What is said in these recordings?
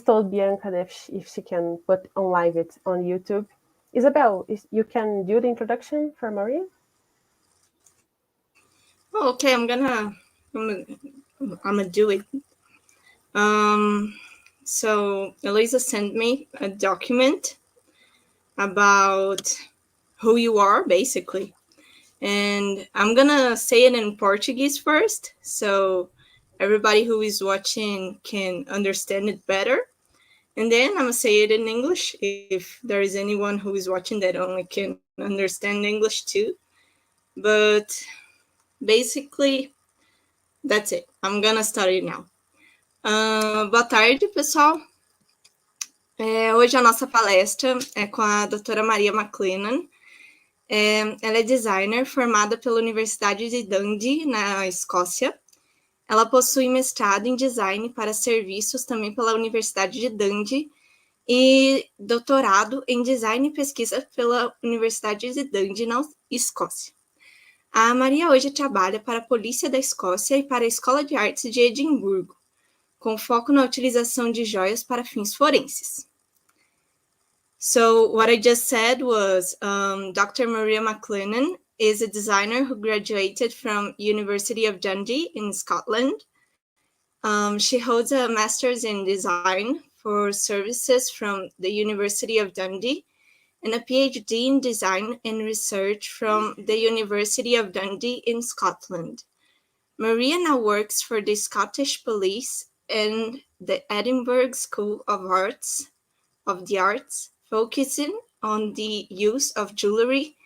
told Bianca that if she can put on live it on YouTube. Isabel, you can do the introduction for Maria? Oh, okay, I'm gonna do it. So Elisa sent me a document about who you are, basically. And I'm gonna say it in Portuguese first, so everybody who is watching can understand it better. And then I'm gonna say it in English if there is anyone who is watching that only can understand English too. But basically, that's it. I'm gonna start it now. Boa tarde, pessoal. Hoje a nossa palestra é com a doutora Maria Maclennan. Ela é designer formada pela Universidade de Dundee, na Escócia. Ela possui mestrado em design para serviços também pela Universidade de Dundee e doutorado em design e pesquisa pela Universidade de Dundee, na Escócia. A Maria hoje trabalha para a Polícia da Escócia e para a Escola de Artes de Edimburgo, com foco na utilização de joias para fins forenses. So what I just said was Dr. Maria Maclennan is a designer who graduated from University of Dundee in Scotland. She holds a master's in design for services from the University of Dundee and a PhD in design and research from the University of Dundee in Scotland. Maria now works for the Scottish Police and the Edinburgh School of the Arts, focusing on the use of jewellery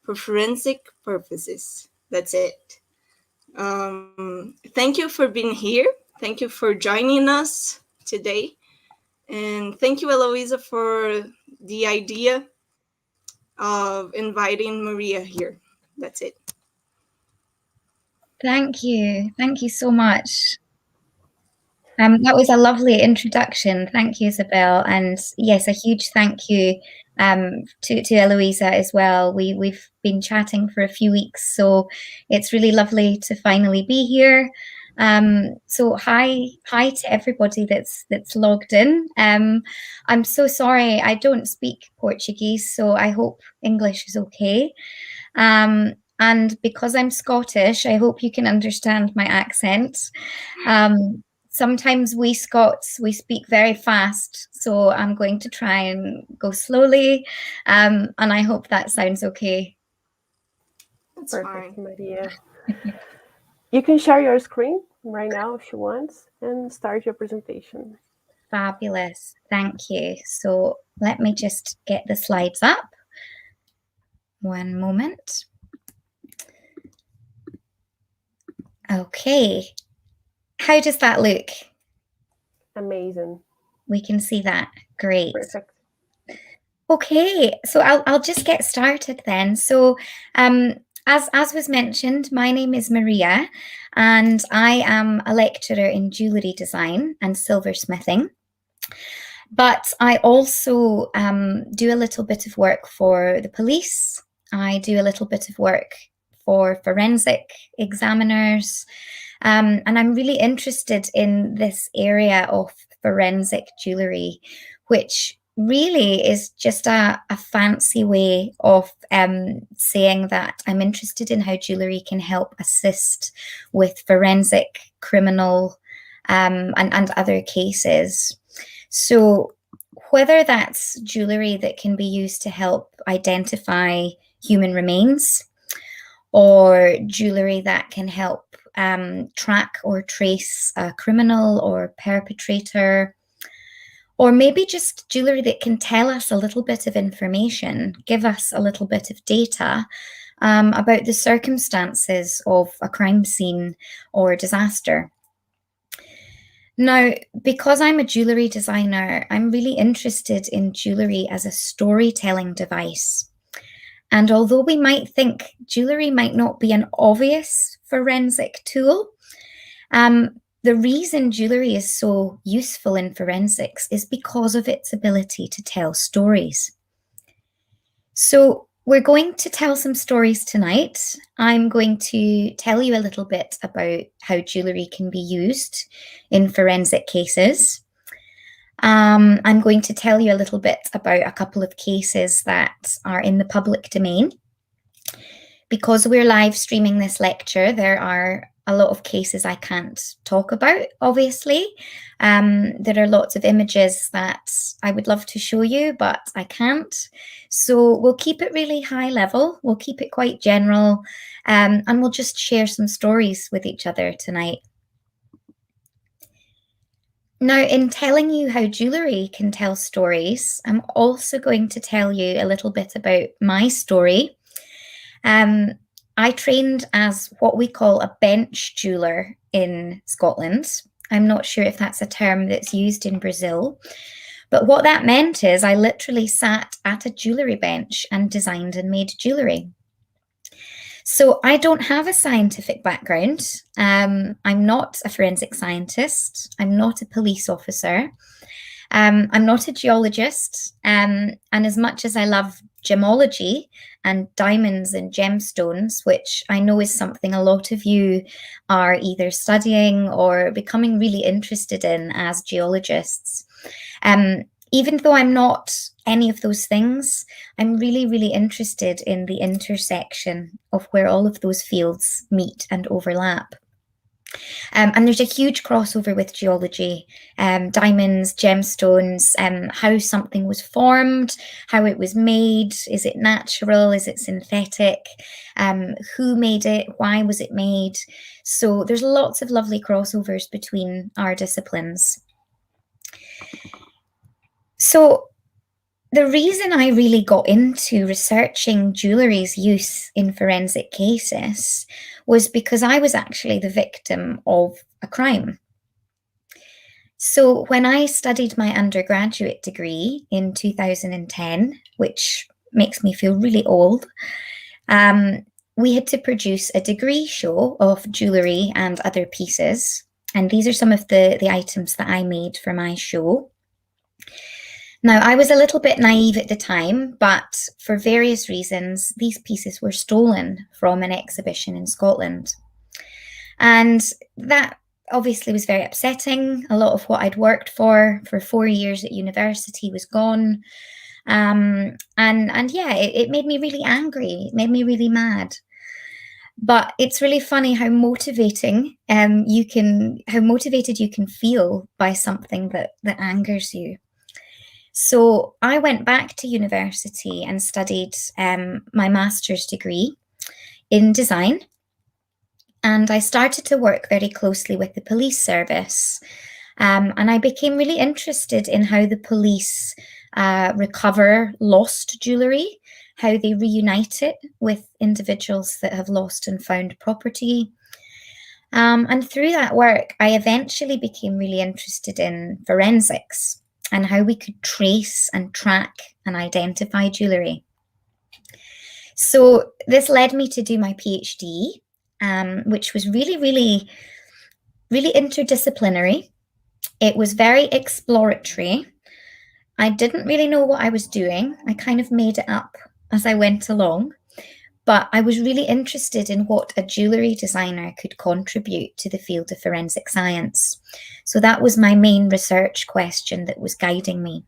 for forensic purposes. That's it. Thank you for being here. Thank you for joining us today. And thank you, Eloisa, for the idea of inviting Maria here. That's it. Thank you. Thank you so much. That was a lovely introduction. Thank you, Isabel. And yes, a huge thank you to Eloisa as well. We've been chatting for a few weeks, so it's really lovely to finally be here. So hi to everybody that's logged in. I'm so sorry, I don't speak Portuguese, so I hope English is okay. And because I'm Scottish, I hope you can understand my accent. Sometimes we Scots, we speak very fast, so I'm going to try and go slowly, and I hope that sounds okay. That's Perfect, fine. Maria. You can share your screen right now if you want and start your presentation. Fabulous, thank you. So let me just get the slides up. One moment. Okay. How does that look? Amazing. We can see that. Great. Perfect. Okay, so I'll just get started then. So as was mentioned, my name is Maria, and I am a lecturer in jewellery design and silversmithing. But I also do a little bit of work for the police. I do a little bit of work for forensic examiners. And I'm really interested in this area of forensic jewellery, which really is just a fancy way of saying that I'm interested in how jewellery can help assist with forensic, criminal, and other cases. So whether that's jewellery that can be used to help identify human remains, or jewellery that can help track or trace a criminal or perpetrator, or maybe just jewellery that can tell us a little bit of information, give us a little bit of data about the circumstances of a crime scene or disaster. Now, because I'm a jewellery designer, I'm really interested in jewellery as a storytelling device. And although we might think jewellery might not be an obvious forensic tool, the reason jewellery is so useful in forensics is because of its ability to tell stories. So we're going to tell some stories tonight. I'm going to tell you a little bit about how jewellery can be used in forensic cases. I'm going to tell you a little bit about a couple of cases that are in the public domain. Because we're live streaming this lecture, there are a lot of cases I can't talk about, obviously. There are lots of images that I would love to show you, but I can't. So we'll keep it really high level. We'll keep it quite general, and we'll just share some stories with each other tonight. Now, in telling you how jewellery can tell stories, I'm also going to tell you a little bit about my story. I trained as what we call a bench jeweller in Scotland. I'm not sure if that's a term that's used in Brazil, but what that meant is I literally sat at a jewellery bench and designed and made jewellery. So I don't have a scientific background. I'm not a forensic scientist. I'm not a police officer. I'm not a geologist. And as much as I love gemology and diamonds and gemstones, which I know is something a lot of you are either studying or becoming really interested in as geologists. Even though I'm not any of those things, I'm really, really interested in the intersection of where all of those fields meet and overlap. And there's a huge crossover with geology, diamonds, gemstones, how something was formed, how it was made, is it natural, is it synthetic, who made it, why was it made? So there's lots of lovely crossovers between our disciplines. So the reason I really got into researching jewellery's use in forensic cases was because I was actually the victim of a crime. So when I studied my undergraduate degree in 2010, which makes me feel really old, we had to produce a degree show of jewellery and other pieces. And these are some of the items that I made for my show. Now, I was a little bit naive at the time, but for various reasons, these pieces were stolen from an exhibition in Scotland. And that obviously was very upsetting. A lot of what I'd worked for 4 years at university was gone. And yeah, it made me really angry. It made me really mad. But it's really funny how motivated you can feel by something that angers you. So I went back to university and studied my master's degree in design. And I started to work very closely with the police service. And I became really interested in how the police recover lost jewellery, how they reunite it with individuals that have lost and found property. And through that work, I eventually became really interested in forensics and how we could trace and track and identify jewellery. So this led me to do my PhD, which was really, really, really interdisciplinary. It was very exploratory. I didn't really know what I was doing. I kind of made it up as I went along. But I was really interested in what a jewellery designer could contribute to the field of forensic science. So that was my main research question that was guiding me.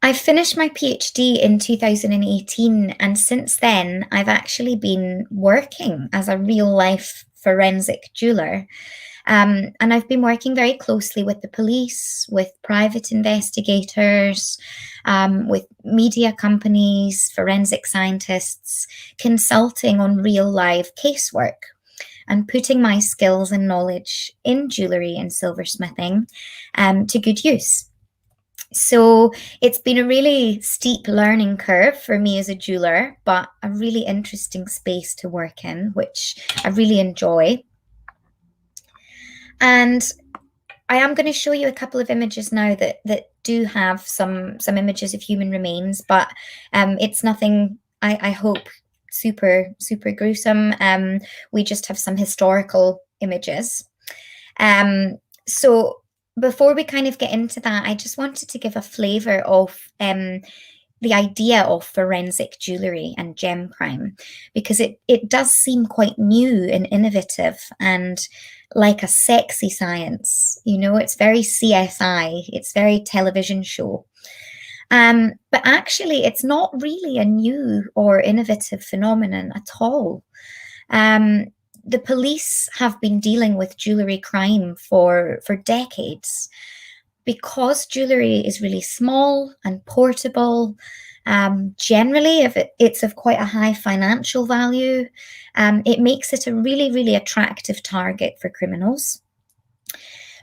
I finished my PhD in 2018, and since then I've actually been working as a real-life forensic jeweller. And I've been working very closely with the police, with private investigators, with media companies, forensic scientists, consulting on real live casework and putting my skills and knowledge in jewellery and silversmithing to good use. So it's been a really steep learning curve for me as a jeweller, but a really interesting space to work in, which I really enjoy. And I am going to show you a couple of images now that do have some images of human remains, but it's nothing, I hope, super gruesome. We just have some historical images. So before we kind of get into that, I just wanted to give a flavour of the idea of forensic jewellery and gem crime, because it does seem quite new and innovative, and like a sexy science. You know, it's very CSI, it's very television show. But actually, it's not really a new or innovative phenomenon at all. The police have been dealing with jewellery crime for decades. Because jewellery is really small and portable, generally, if it's of quite a high financial value, it makes it a really, really attractive target for criminals.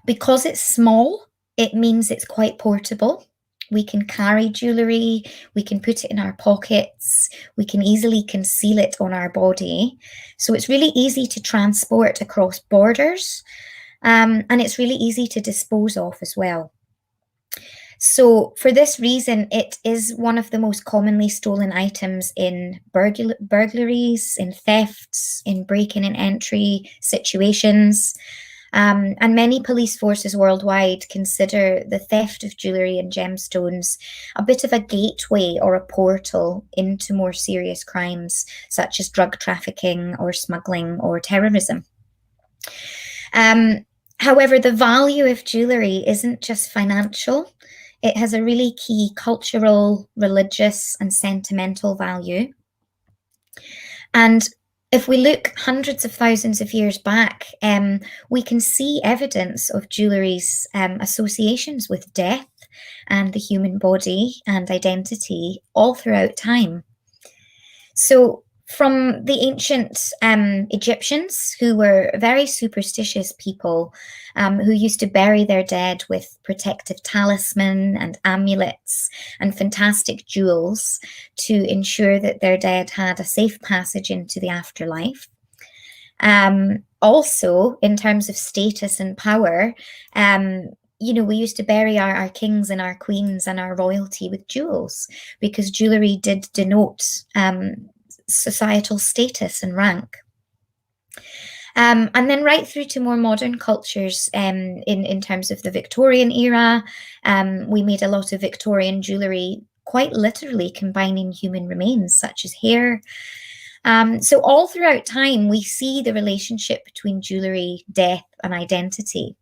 Because it's small, it means it's quite portable. We can carry jewellery, we can put it in our pockets, we can easily conceal it on our body. So it's really easy to transport across borders, and it's really easy to dispose of as well. So for this reason, it is one of the most commonly stolen items in burglaries, in thefts, in break-in and entry situations. And many police forces worldwide consider the theft of jewellery and gemstones a bit of a gateway or a portal into more serious crimes, such as drug trafficking or smuggling or terrorism. However, the value of jewellery isn't just financial. It has a really key cultural, religious, and sentimental value. And if we look hundreds of thousands of years back, we can see evidence of jewellery's associations with death and the human body and identity all throughout time. So from the ancient Egyptians, who were very superstitious people, who used to bury their dead with protective talisman and amulets and fantastic jewels to ensure that their dead had a safe passage into the afterlife. Also, in terms of status and power, you know, we used to bury our kings and our queens and our royalty with jewels, because jewellery did denote societal status and rank. And then right through to more modern cultures, in terms of the Victorian era, we made a lot of Victorian jewellery, quite literally combining human remains such as hair. So all throughout time, we see the relationship between jewellery, death, and identity.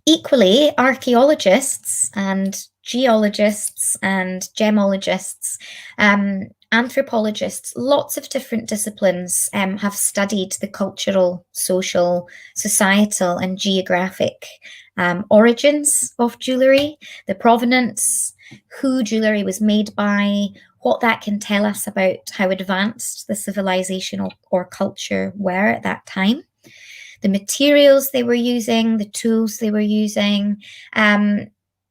Equally, archaeologists and geologists and gemologists, anthropologists, lots of different disciplines have studied the cultural, social, societal, and geographic origins of jewellery, the provenance, who jewellery was made by, what that can tell us about how advanced the civilization or culture were at that time, the materials they were using, the tools they were using.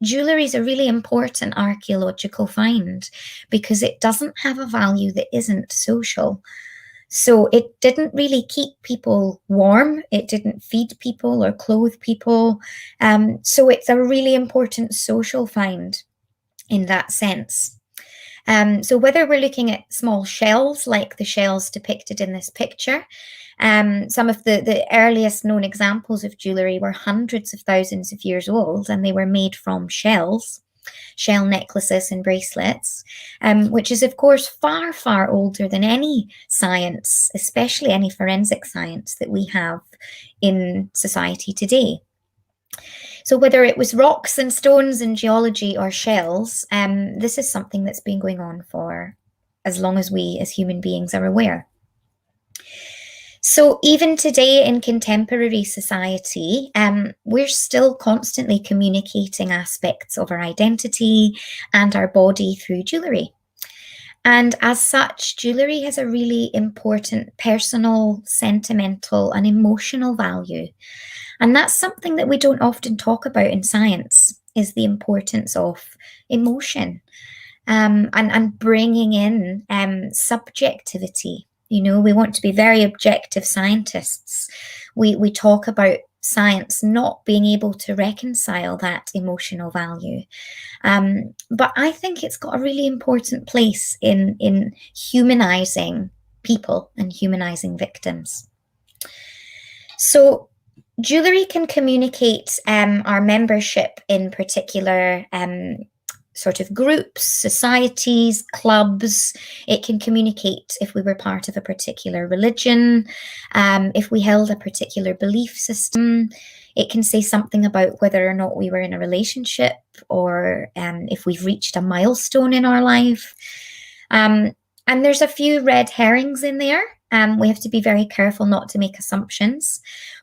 Jewellery is a really important archaeological find because it doesn't have a value that isn't social. So it didn't really keep people warm, it didn't feed people or clothe people. So it's a really important social find in that sense. So whether we're looking at small shells like the shells depicted in this picture, some of the earliest known examples of jewellery were hundreds of thousands of years old, and they were made from shells, shell necklaces and bracelets, which is of course far, far older than any science, especially any forensic science that we have in society today. So whether it was rocks and stones and geology or shells, this is something that's been going on for as long as we as human beings are aware. So even today in contemporary society, we're still constantly communicating aspects of our identity and our body through jewellery. And as such, jewellery has a really important personal, sentimental, and emotional value. And that's something that we don't often talk about in science, is the importance of emotion, and bringing in subjectivity. You know, we want to be very objective scientists. We talk about science not being able to reconcile that emotional value. But I think it's got a really important place in humanizing people and humanizing victims. So jewellery can communicate our membership in particular sort of groups, societies, clubs. It can communicate if we were part of a particular religion, if we held a particular belief system. It can say something about whether or not we were in a relationship, or if we've reached a milestone in our life. And there's a few red herrings in there. We have to be very careful not to make assumptions.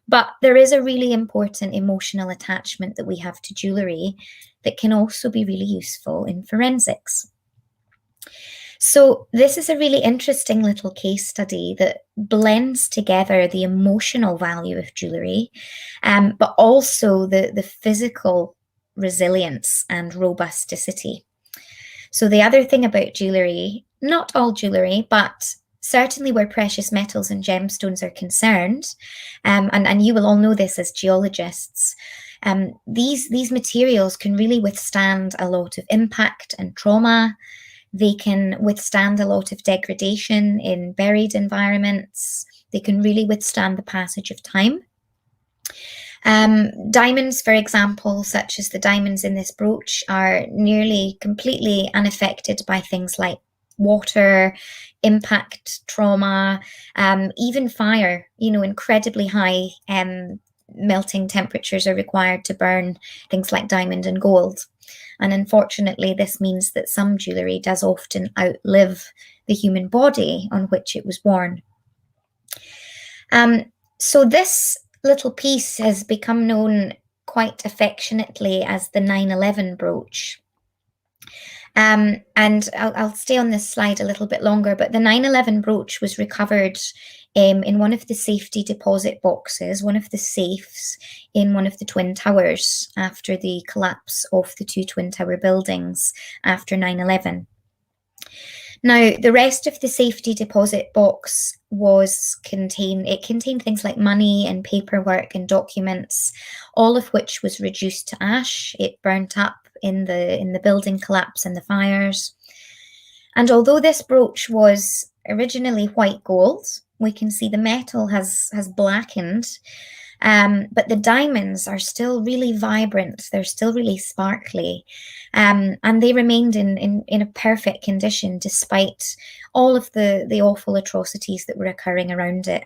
But there is a really important emotional attachment that we have to jewellery that can also be really useful in forensics. So this is a really interesting little case study that blends together the emotional value of jewellery, but also the physical resilience and robusticity. So the other thing about jewellery, not all jewellery, but certainly where precious metals and gemstones are concerned, and you will all know this as geologists, these materials can really withstand a lot of impact and trauma. They can withstand a lot of degradation in buried environments. They can really withstand the passage of time. Diamonds, for example, such as the diamonds in this brooch, are nearly completely unaffected by things like water, impact, trauma, even fire. Incredibly high melting temperatures are required to burn things like diamond and gold. And unfortunately, this means that some jewellery does often outlive the human body on which it was worn. So this little piece has become known quite affectionately as the 9/11 brooch. And I'll stay on this slide a little bit longer, but the 9/11 brooch was recovered in one of the safety deposit boxes, one of the safes in one of the Twin Towers after the collapse of the two Twin Tower buildings after 9/11. Now, the rest of the safety deposit box contained things like money and paperwork and documents, all of which was reduced to ash. It burnt up in the building collapse and the fires. And although this brooch was originally white gold, we can see the metal has blackened, but the diamonds are still really vibrant. They're still really sparkly, and they remained in a perfect condition despite all of the awful atrocities that were occurring around it.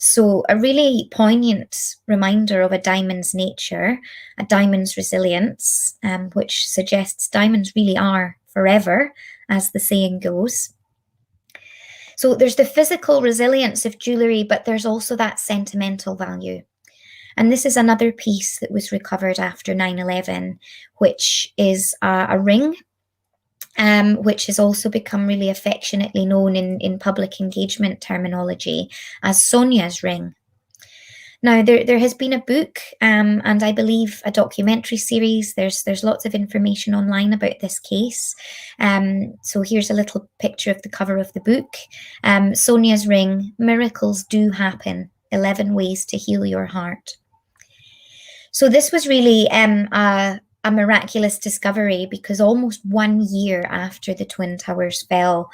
So a really poignant reminder of a diamond's nature, a diamond's resilience, which suggests diamonds really are forever, as the saying goes. So there's the physical resilience of jewellery, but there's also that sentimental value. And this is another piece that was recovered after 9/11, which is a ring, which has also become really affectionately known in public engagement terminology as Sonia's ring. Now, there has been a book and I believe a documentary series. There's lots of information online about this case. So here's a little picture of the cover of the book. Sonia's ring, Miracles Do Happen, 11 Ways to Heal Your Heart. So this was really a miraculous discovery because almost 1 year after the Twin Towers fell,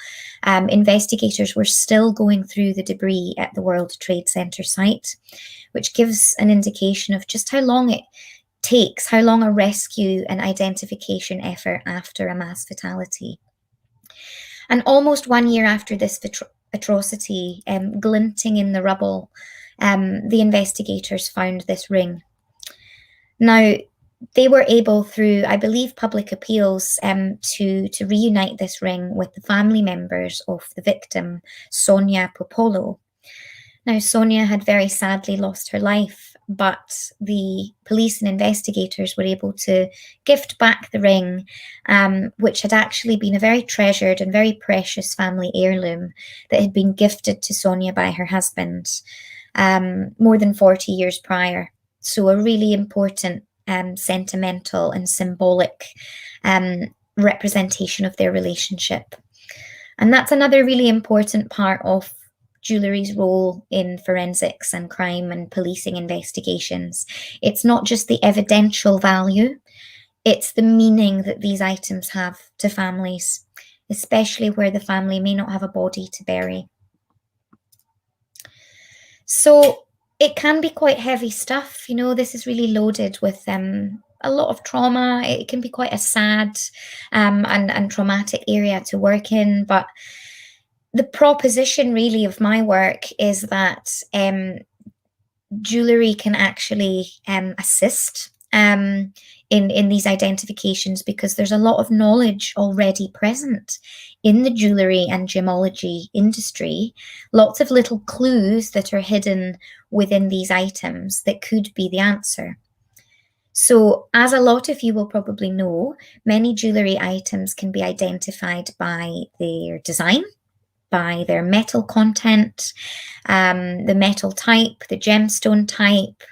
investigators were still going through the debris at the World Trade Center site, which gives an indication of just how long it takes, how long a rescue and identification effort after a mass fatality. And almost 1 year after this atrocity, glinting in the rubble, the investigators found this ring. Now, they were able, through, I believe, public appeals, to reunite this ring with the family members of the victim, Sonia Popolo. Now, Sonia had very sadly lost her life, but the police and investigators were able to gift back the ring, which had actually been a very treasured and very precious family heirloom that had been gifted to Sonia by her husband more than 40 years prior. So a really important sentimental and symbolic representation of their relationship. And that's another really important part of jewellery's role in forensics and crime and policing investigations. It's not just the evidential value, it's the meaning that these items have to families, especially where the family may not have a body to bury. So it can be quite heavy stuff. This is really loaded with a a lot of trauma. It can be quite a sad and traumatic area to work in. But the proposition really of my work is that jewellery can actually assist in these identifications, because there's a lot of knowledge already present in the jewellery and gemology industry, lots of little clues that are hidden within these items that could be the answer. So, as a lot of you will probably know, many jewellery items can be identified by their design, by their metal content, the metal type, the gemstone type.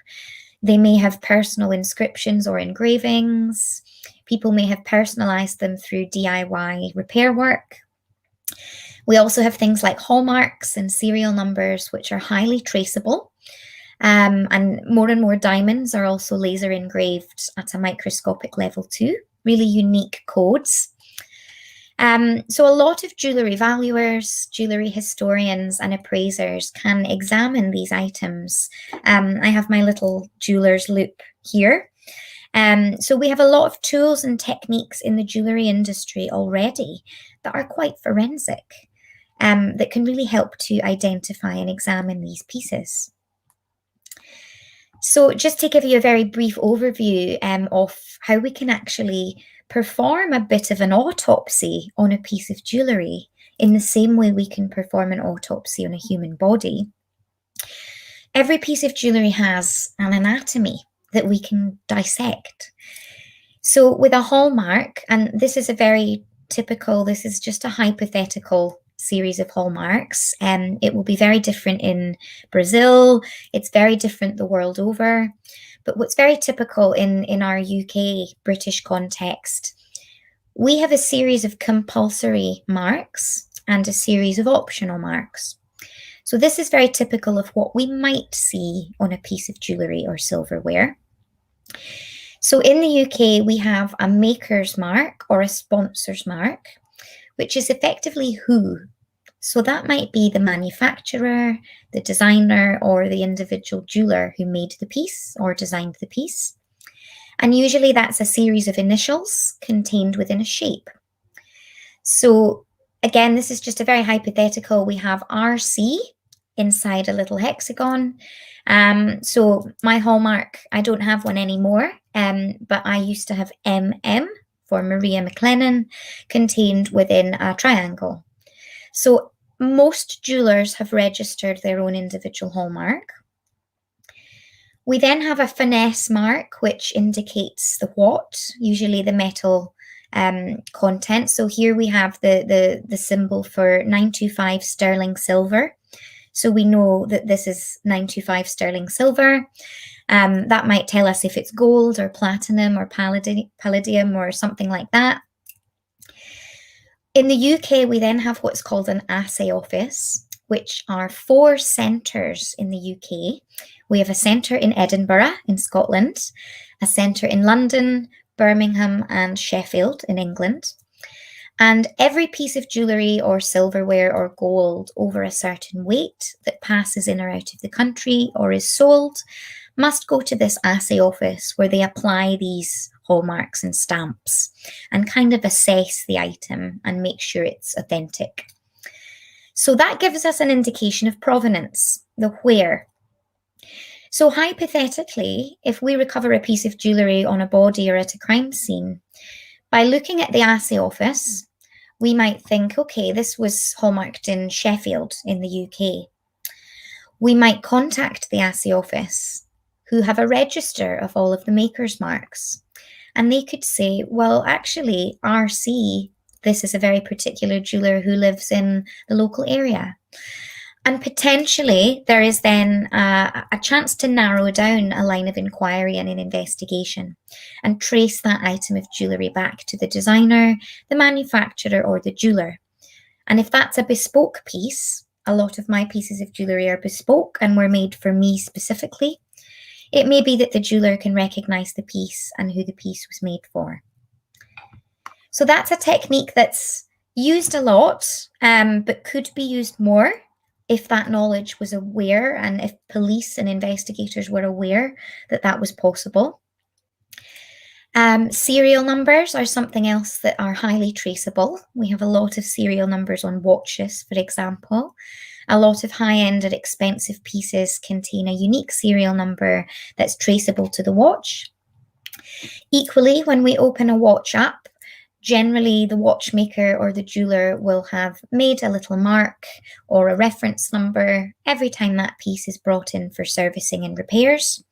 They may have personal inscriptions or engravings. People may have personalized them through DIY repair work. We also have things like hallmarks and serial numbers, which are highly traceable. And more diamonds are also laser engraved at a microscopic level too, really unique codes. So a lot of jewellery valuers, jewellery historians and appraisers can examine these items. I have my little jeweller's loop here. So we have a lot of tools and techniques in the jewellery industry already that are quite forensic, that can really help to identify and examine these pieces. So just to give you a very brief overview of how we can actually perform a bit of an autopsy on a piece of jewellery in the same way we can perform an autopsy on a human body. Every piece of jewellery has an anatomy that we can dissect. So with a hallmark, and this is a very typical, this is just a hypothetical series of hallmarks, and it will be very different in Brazil, it's very different the world over. But what's very typical in our UK, British context, we have a series of compulsory marks and a series of optional marks. So this is very typical of what we might see on a piece of jewellery or silverware. So in the UK, we have a maker's mark or a sponsor's mark, which is effectively who. So that might be the manufacturer, the designer, or the individual jeweler who made the piece or designed the piece. And usually that's a series of initials contained within a shape. So again, this is just a very hypothetical. We have RC inside a little hexagon. So my hallmark, I don't have one anymore, but I used to have MM for Maria Maclennan contained within a triangle. So most jewelers have registered their own individual hallmark. We then have a finesse mark, which indicates the what, usually the metal content. So here we have the symbol for 925 sterling silver. So we know that this is 925 sterling silver. That might tell us if it's gold or platinum or palladium or something like that. In the UK, we then have what's called an assay office, which are 4 centres in the UK. We have a centre in Edinburgh in Scotland, a centre in London, Birmingham and Sheffield in England. And every piece of jewellery or silverware or gold over a certain weight that passes in or out of the country or is sold must go to this assay office, where they apply these hallmarks and stamps and kind of assess the item and make sure it's authentic. So that gives us an indication of provenance, the where. So hypothetically, if we recover a piece of jewellery on a body or at a crime scene, by looking at the assay office, we might think, okay, this was hallmarked in Sheffield in the UK. We might contact the assay office, who have a register of all of the maker's marks. And they could say, well, actually, RC, this is a very particular jeweller who lives in the local area. And potentially there is then a chance to narrow down a line of inquiry and an investigation and trace that item of jewellery back to the designer, the manufacturer or the jeweller. And if that's a bespoke piece, a lot of my pieces of jewellery are bespoke and were made for me specifically, it may be that the jeweller can recognise the piece and who the piece was made for. So that's a technique that's used a lot, but could be used more if that knowledge was aware and if police and investigators were aware that that was possible. Serial numbers are something else that are highly traceable. We have a lot of serial numbers on watches, for example. A lot of high-end and expensive pieces contain a unique serial number that's traceable to the watch. Equally, when we open a watch up, generally the watchmaker or the jeweler will have made a little mark or a reference number every time that piece is brought in for servicing and repairs.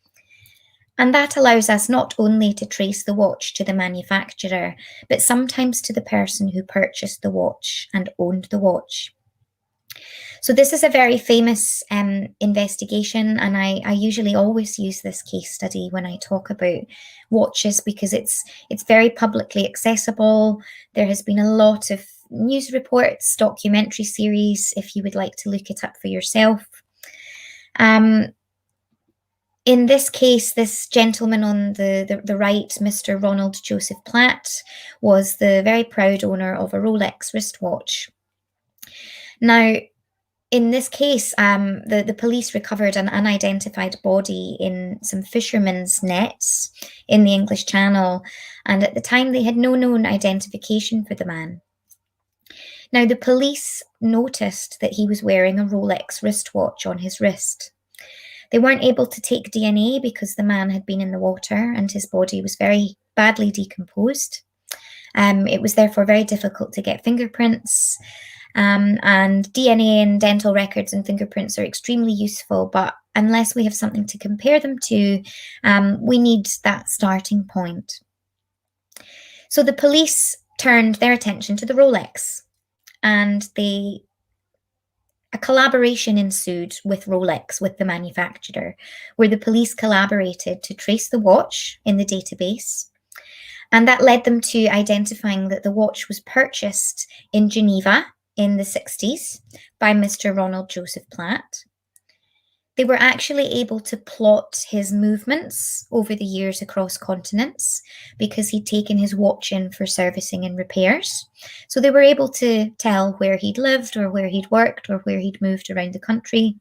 And that allows us not only to trace the watch to the manufacturer, but sometimes to the person who purchased the watch and owned the watch. So this is a very famous investigation, and I usually always use this case study when I talk about watches because it's very publicly accessible. There has been a lot of news reports, documentary series, if you would like to look it up for yourself. In this case, this gentleman on the right, Mr. Ronald Joseph Platt, was the very proud owner of a Rolex wristwatch. Now, in this case, the police recovered an unidentified body in some fishermen's nets in the English Channel, and at the time they had no known identification for the man. Now, the police noticed that he was wearing a Rolex wristwatch on his wrist. They weren't able to take DNA because the man had been in the water and his body was very badly decomposed. It was therefore very difficult to get fingerprints. And DNA and dental records and fingerprints are extremely useful, but unless we have something to compare them to, we need that starting point. So the police turned their attention to the Rolex, and a collaboration ensued with Rolex, with the manufacturer, where the police collaborated to trace the watch in the database. And that led them to identifying that the watch was purchased in Geneva in the 60s by Mr. Ronald Joseph Platt. They were actually able to plot his movements over the years across continents because he'd taken his watch in for servicing and repairs. So they were able to tell where he'd lived or where he'd worked or where he'd moved around the country.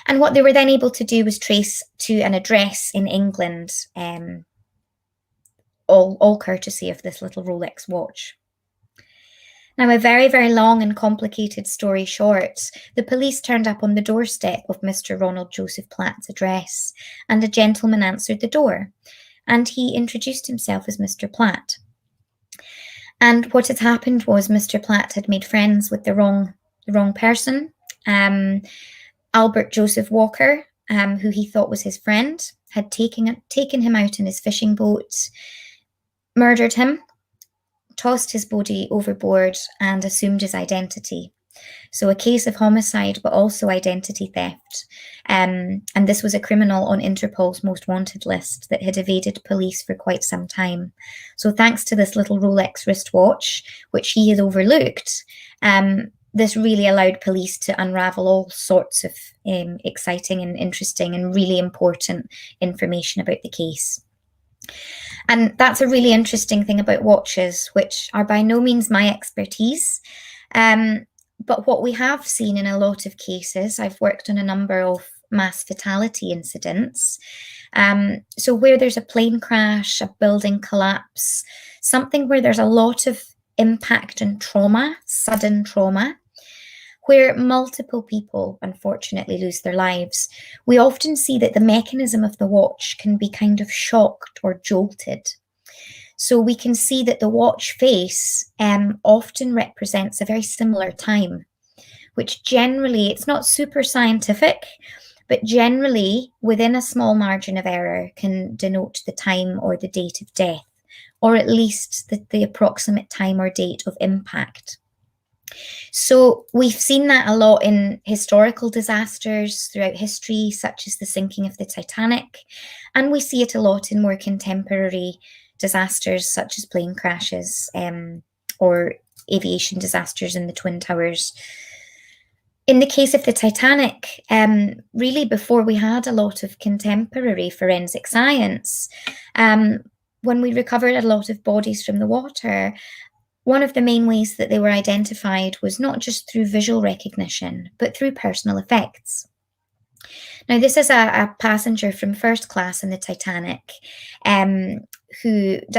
And what they were then able to do was trace to an address in England, all courtesy of this little Rolex watch. Now, a very, very long and complicated story short, the police turned up on the doorstep of Mr. Ronald Joseph Platt's address, and a gentleman answered the door, and he introduced himself as Mr. Platt. And what had happened was Mr. Platt had made friends with the wrong person, Albert Joseph Walker, who he thought was his friend, had taken him out in his fishing boat, murdered him, tossed his body overboard, and assumed his identity. So a case of homicide, but also identity theft. And this was a criminal on Interpol's most wanted list that had evaded police for quite some time. So thanks to this little Rolex wristwatch, which he had overlooked, this really allowed police to unravel all sorts of exciting and interesting and really important information about the case. And that's a really interesting thing about watches, which are by no means my expertise. But what we have seen in a lot of cases, I've worked on a number of mass fatality incidents. So where there's a plane crash, a building collapse, something where there's a lot of impact and trauma, sudden trauma, where multiple people unfortunately lose their lives, we often see that the mechanism of the watch can be kind of shocked or jolted. So we can see that the watch face often represents a very similar time, which generally, it's not super scientific, but generally within a small margin of error can denote the time or the date of death, or at least the approximate time or date of impact. So we've seen that a lot in historical disasters throughout history, such as the sinking of the Titanic, and we see it a lot in more contemporary disasters, such as plane crashes or aviation disasters in the Twin Towers. In the case of the Titanic, really before we had a lot of contemporary forensic science, when we recovered a lot of bodies from the water, one of the main ways that they were identified was not just through visual recognition, but through personal effects. Now, this is a passenger from first class in the Titanic,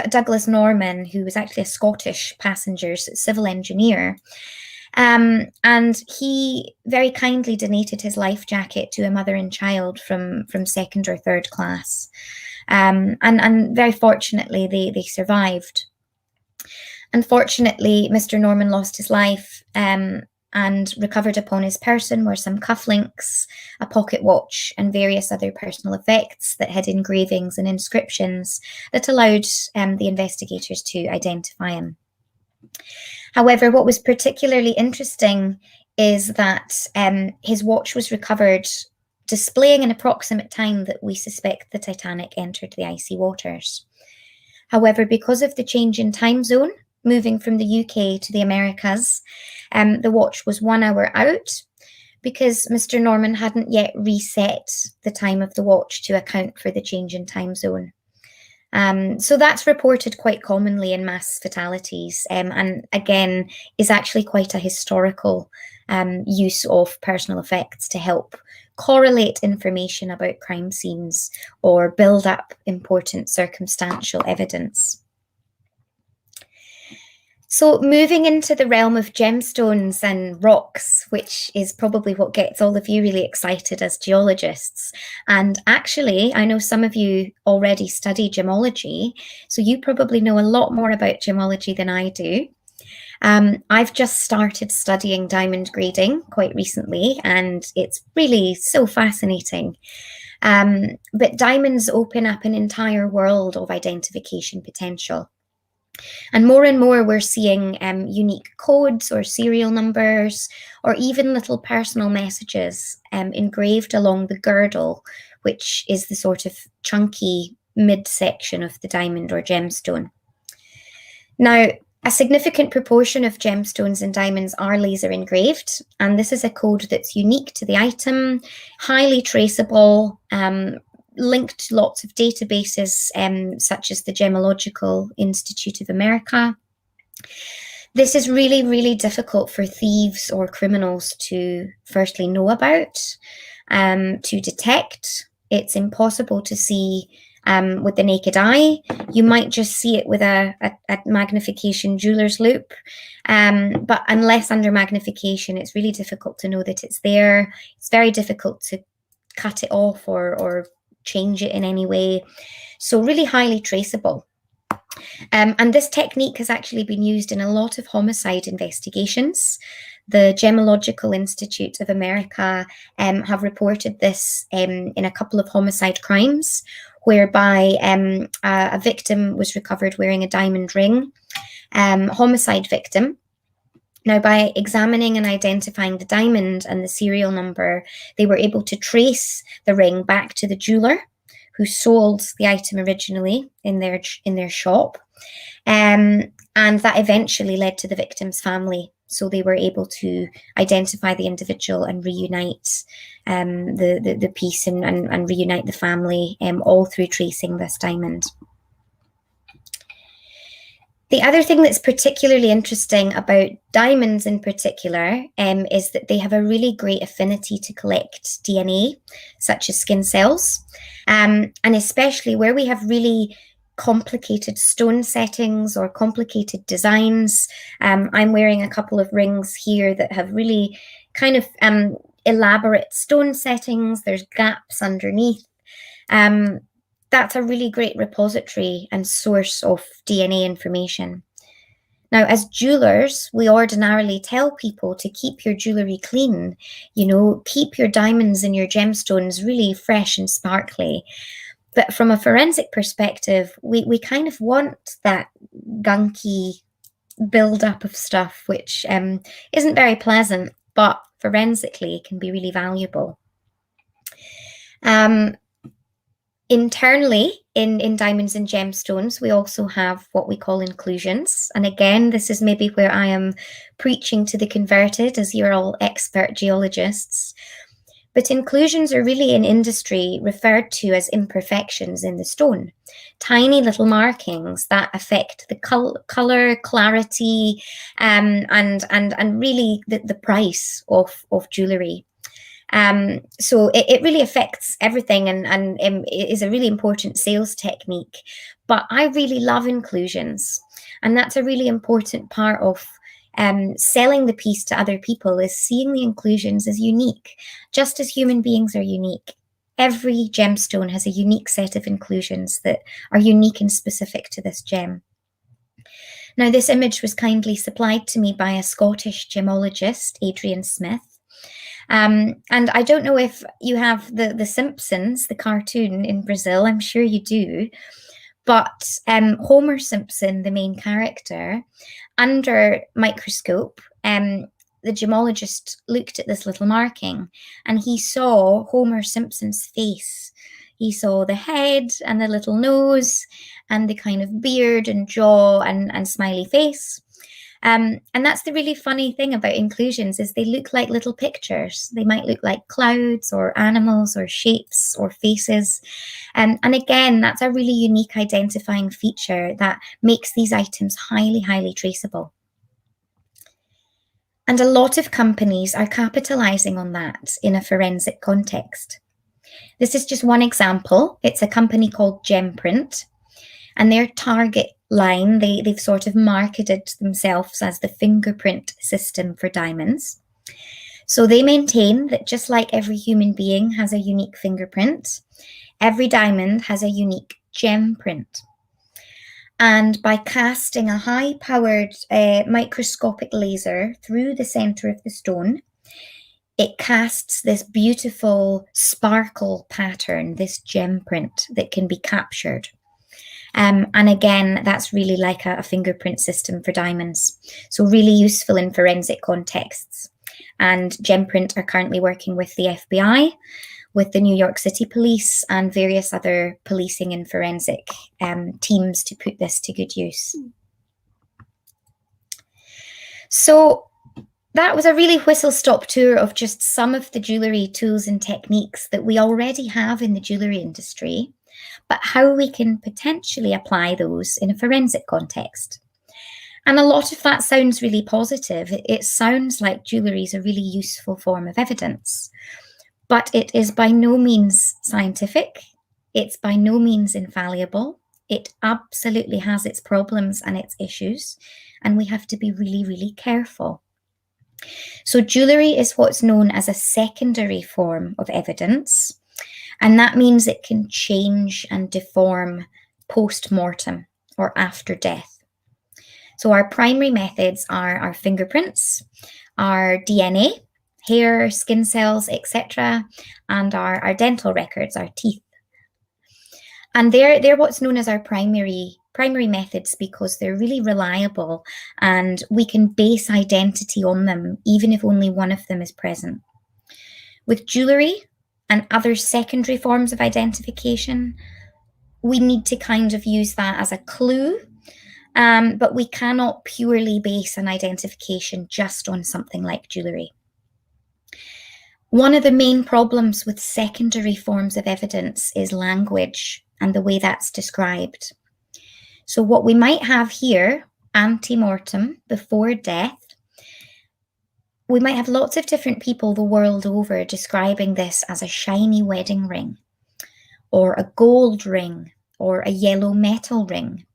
Douglas Norman, who was actually a Scottish passenger, civil engineer. And he very kindly donated his life jacket to a mother and child from second or third class. And very fortunately, they survived. Unfortunately, Mr. Norman lost his life, and recovered upon his person were some cufflinks, a pocket watch, and various other personal effects that had engravings and inscriptions that allowed the investigators to identify him. However, what was particularly interesting is that his watch was recovered displaying an approximate time that we suspect the Titanic entered the icy waters. However, because of the change in time zone, moving from the UK to the Americas, the watch was 1 hour out because Mr. Norman hadn't yet reset the time of the watch to account for the change in time zone. So that's reported quite commonly in mass fatalities, and again is actually quite a historical use of personal effects to help correlate information about crime scenes or build up important circumstantial evidence. So moving into the realm of gemstones and rocks, which is probably what gets all of you really excited as geologists. And actually, I know some of you already study gemology, so you probably know a lot more about gemology than I do. I've just started studying diamond grading quite recently, and it's really so fascinating. But diamonds open up an entire world of identification potential. And more we're seeing unique codes or serial numbers, or even little personal messages engraved along the girdle, which is the sort of chunky midsection of the diamond or gemstone. Now, a significant proportion of gemstones and diamonds are laser engraved, and this is a code that's unique to the item, highly traceable, linked to lots of databases such as the Gemological Institute of America. This is really, really difficult for thieves or criminals to firstly know about, to detect. It's impossible to see with the naked eye. You might just see it with a magnification jeweler's loupe, but unless under magnification, it's really difficult to know that it's there. It's very difficult to cut it off or change it in any way. So really highly traceable. And this technique has actually been used in a lot of homicide investigations. The Gemological Institute of America have reported this in a couple of homicide crimes, whereby a victim was recovered wearing a diamond ring, homicide victim. Now, by examining and identifying the diamond and the serial number, they were able to trace the ring back to the jeweler who sold the item originally in their shop. And that eventually led to the victim's family. So they were able to identify the individual and reunite the piece and reunite the family, all through tracing this diamond. The other thing that's particularly interesting about diamonds in particular is that they have a really great affinity to collect DNA, such as skin cells, and especially where we have really complicated stone settings or complicated designs. I'm wearing a couple of rings here that have really kind of elaborate stone settings. There's gaps underneath. That's a really great repository and source of DNA information. Now, as jewelers, we ordinarily tell people to keep your jewellery clean, keep your diamonds and your gemstones really fresh and sparkly. But from a forensic perspective, we kind of want that gunky build-up of stuff, which isn't very pleasant, but forensically can be really valuable. Internally, in diamonds and gemstones, we also have what we call inclusions. And again, this is maybe where I am preaching to the converted, as you're all expert geologists. But inclusions are really in industry referred to as imperfections in the stone, tiny little markings that affect the color, clarity, and really the price of jewellery. So it really affects everything and it is a really important sales technique. But I really love inclusions, and that's a really important part of selling the piece to other people, is seeing the inclusions as unique, just as human beings are unique. Every gemstone has a unique set of inclusions that are unique and specific to this gem. Now, this image was kindly supplied to me by a Scottish gemologist, Adrian Smith. And I don't know if you have the Simpsons, the cartoon in Brazil, I'm sure you do. But Homer Simpson, the main character, under microscope, the gemologist looked at this little marking and he saw Homer Simpson's face. He saw the head and the little nose and the kind of beard and jaw and smiley face. And that's the really funny thing about inclusions, is they look like little pictures. They might look like clouds or animals or shapes or faces. And again, that's a really unique identifying feature that makes these items highly, highly traceable. And a lot of companies are capitalizing on that in a forensic context. This is just one example. It's a company called Gemprint, and their target line, they've sort of marketed themselves as the fingerprint system for diamonds. So they maintain that just like every human being has a unique fingerprint, every diamond has a unique gem print. And by casting a high-powered microscopic laser through the center of the stone, it casts this beautiful sparkle pattern, this gem print that can be captured. And again, that's really like a fingerprint system for diamonds. So really useful in forensic contexts. And Gemprint are currently working with the FBI, with the New York City Police and various other policing and forensic teams to put this to good use. So that was a really whistle-stop tour of just some of the jewellery tools and techniques that we already have in the jewellery industry, but how we can potentially apply those in a forensic context. And a lot of that sounds really positive. It sounds like jewellery is a really useful form of evidence, but it is by no means scientific. It's by no means infallible. It absolutely has its problems and its issues, and we have to be really, really careful. So jewellery is what's known as a secondary form of evidence, and that means it can change and deform post-mortem or after death. So our primary methods are our fingerprints, our DNA, hair, skin cells, etc., and our dental records, our teeth. And they're what's known as our primary methods because they're really reliable and we can base identity on them even if only one of them is present. With jewellery and other secondary forms of identification, we need to kind of use that as a clue, but we cannot purely base an identification just on something like jewellery. One of the main problems with secondary forms of evidence is language and the way that's described. So what we might have here, ante-mortem, before death, we might have lots of different people the world over describing this as a shiny wedding ring, or a gold ring, or a yellow metal ring.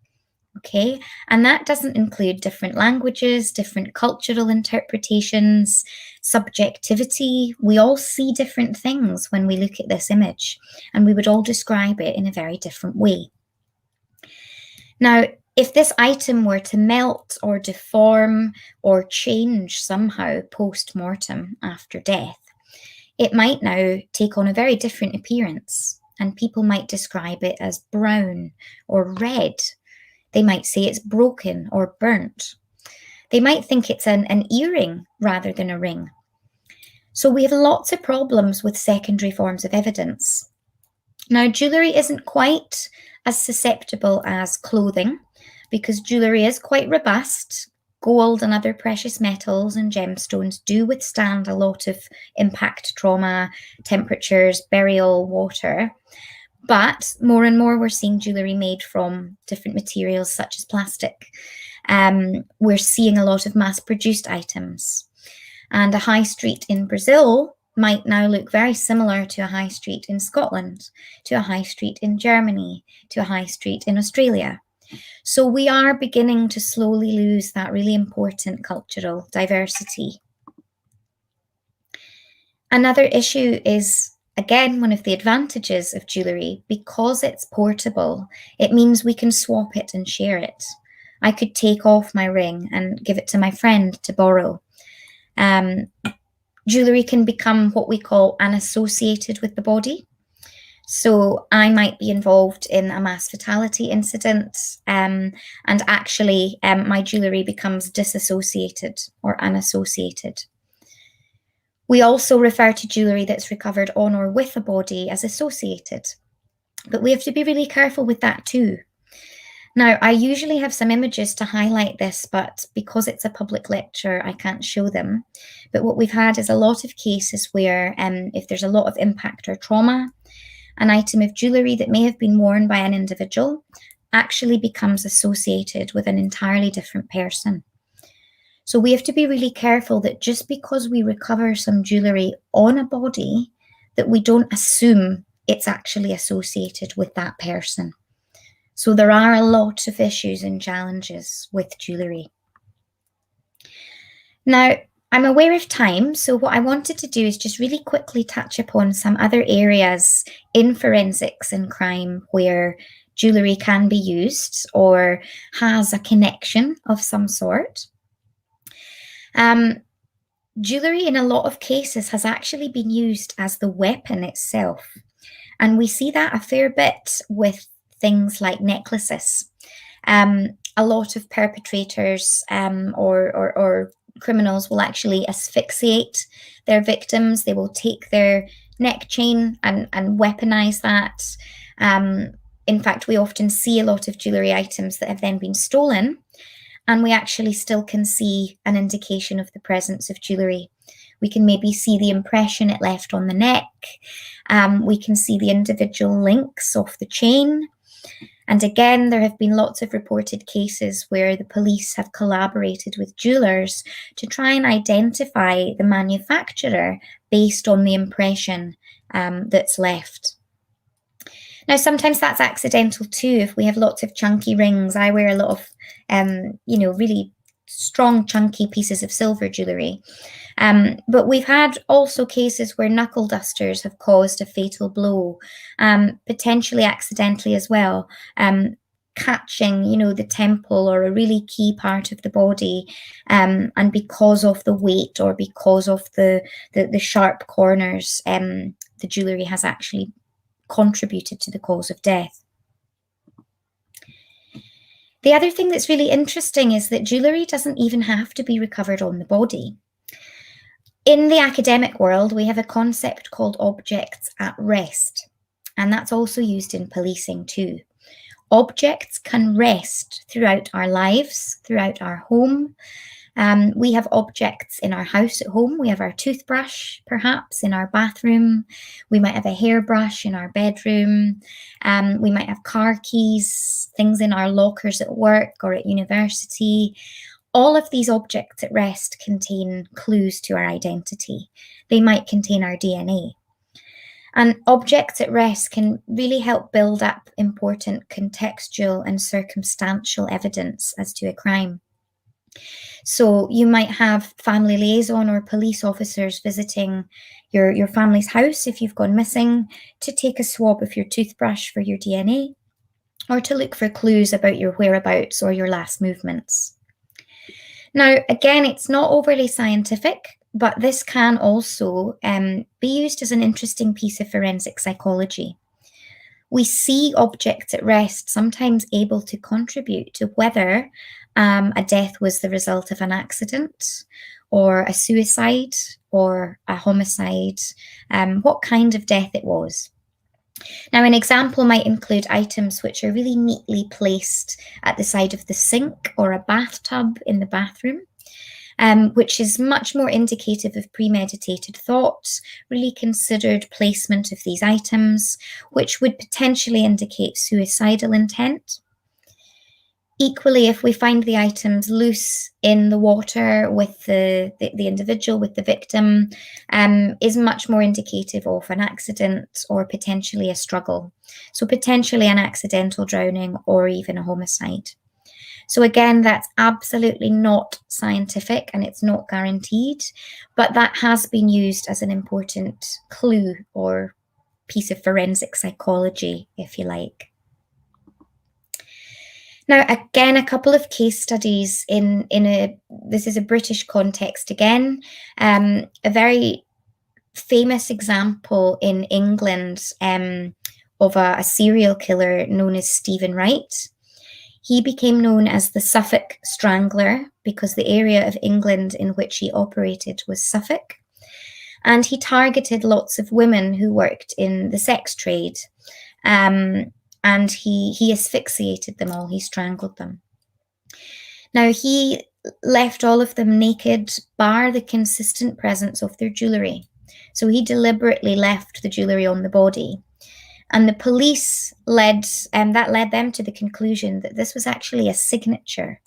Okay, and that doesn't include different languages, different cultural interpretations, subjectivity. We all see different things when we look at this image, and we would all describe it in a very different way. Now, if this item were to melt or deform or change somehow post-mortem after death, it might now take on a very different appearance, and people might describe it as brown or red. They might say it's broken or burnt. They might think it's an earring rather than a ring. So we have lots of problems with secondary forms of evidence. Now, jewellery isn't quite as susceptible as clothing because jewellery is quite robust. Gold and other precious metals and gemstones do withstand a lot of impact, trauma, temperatures, burial, water. But more and more we're seeing jewellery made from different materials such as plastic. We're seeing a lot of mass-produced items. And a high street in Brazil might now look very similar to a high street in Scotland, to a high street in Germany, to a high street in Australia. So we are beginning to slowly lose that really important cultural diversity. Another issue is, again, one of the advantages of jewellery, because it's portable, it means we can swap it and share it. I could take off my ring and give it to my friend to borrow. Jewellery can become what we call unassociated with the body. So I might be involved in a mass fatality incident, and actually my jewellery becomes disassociated or unassociated. We also refer to jewellery that's recovered on or with a body as associated, but we have to be really careful with that too. Now, I usually have some images to highlight this, but because it's a public lecture, I can't show them. But what we've had is a lot of cases where if there's a lot of impact or trauma, an item of jewellery that may have been worn by an individual actually becomes associated with an entirely different person. So we have to be really careful that just because we recover some jewellery on a body, that we don't assume it's actually associated with that person. So there are a lot of issues and challenges with jewellery. Now, I'm aware of time, so what I wanted to do is just really quickly touch upon some other areas in forensics and crime where jewellery can be used or has a connection of some sort. Jewellery in a lot of cases has actually been used as the weapon itself. And we see that a fair bit with things like necklaces. A lot of perpetrators or criminals will actually asphyxiate their victims. They will take their neck chain and weaponize that. In fact, we often see a lot of jewellery items that have then been stolen, and we actually still can see an indication of the presence of jewellery. We can maybe see the impression it left on the neck. We can see the individual links off the chain. And again, there have been lots of reported cases where the police have collaborated with jewellers to try and identify the manufacturer based on the impression that's left. Now, sometimes that's accidental too. If we have lots of chunky rings, I wear a lot of, really strong, chunky pieces of silver jewellery. But we've had also cases where knuckle dusters have caused a fatal blow, potentially accidentally as well, catching, the temple or a really key part of the body, and because of the weight or because of the sharp corners, the jewellery has actually contributed to the cause of death. The other thing that's really interesting is that jewellery doesn't even have to be recovered on the body. In the academic world, we have a concept called objects at rest, and that's also used in policing too. Objects can rest throughout our lives, throughout our home. We have objects in our house at home. We have our toothbrush, perhaps, in our bathroom. We might have a hairbrush in our bedroom. We might have car keys, things in our lockers at work or at university. All of these objects at rest contain clues to our identity. They might contain our DNA. And objects at rest can really help build up important contextual and circumstantial evidence as to a crime. So you might have family liaison or police officers visiting your family's house if you've gone missing to take a swab of your toothbrush for your DNA or to look for clues about your whereabouts or your last movements. Now, again, it's not overly scientific, but this can also be used as an interesting piece of forensic psychology. We see objects at rest sometimes able to contribute to whether a death was the result of an accident or a suicide or a homicide, what kind of death it was. Now, an example might include items which are really neatly placed at the side of the sink or a bathtub in the bathroom, which is much more indicative of premeditated thoughts, really considered placement of these items, which would potentially indicate suicidal intent. Equally, if we find the items loose in the water with the individual, with the victim, is much more indicative of an accident or potentially a struggle. So potentially an accidental drowning or even a homicide. So again, that's absolutely not scientific and it's not guaranteed, but that has been used as an important clue or piece of forensic psychology, if you like. Now, again, a couple of case studies this is a British context again, a very famous example in England of a serial killer known as Stephen Wright. He became known as the Suffolk Strangler because the area of England in which he operated was Suffolk. And he targeted lots of women who worked in the sex trade. And he asphyxiated them all, he strangled them. Now, he left all of them naked, bar the consistent presence of their jewellery. So he deliberately left the jewellery on the body. And the police led them to the conclusion that this was actually a signature.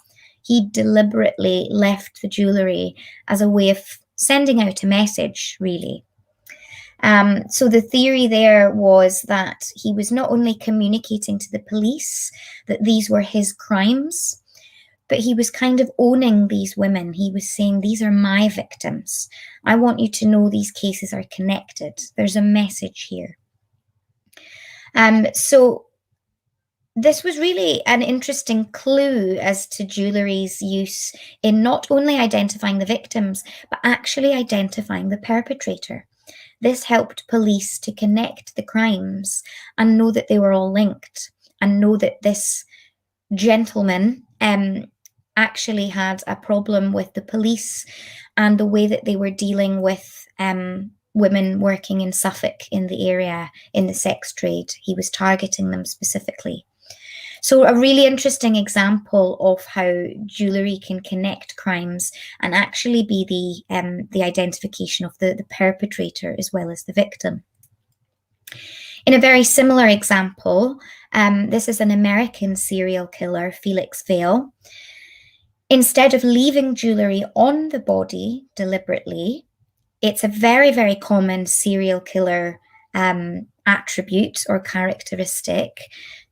He deliberately left the jewellery as a way of sending out a message, really. So the theory there was that he was not only communicating to the police that these were his crimes, but he was kind of owning these women. He was saying, these are my victims. I want you to know these cases are connected. There's a message here. So this was really an interesting clue as to jewellery's use in not only identifying the victims, but actually identifying the perpetrator. This helped police to connect the crimes and know that they were all linked and know that this gentleman actually had a problem with the police and the way that they were dealing with women working in Suffolk in the area in the sex trade. He was targeting them specifically. So a really interesting example of how jewellery can connect crimes and actually be the identification of the perpetrator as well as the victim. In a very similar example, this is an American serial killer, Felix Vale. Instead of leaving jewellery on the body deliberately, it's a very, very common serial killer attribute or characteristic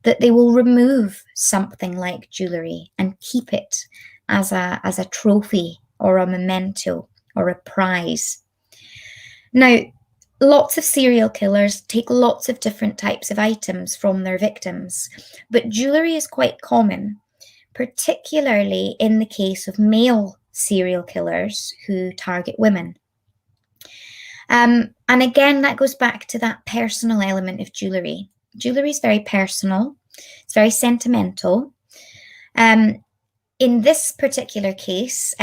that they will remove something like jewellery and keep it as a trophy or a memento or a prize. Now, lots of serial killers take lots of different types of items from their victims, but jewellery is quite common, particularly in the case of male serial killers who target women. And again, that goes back to that personal element of jewellery. Jewellery is very personal. It's very sentimental. In this particular case,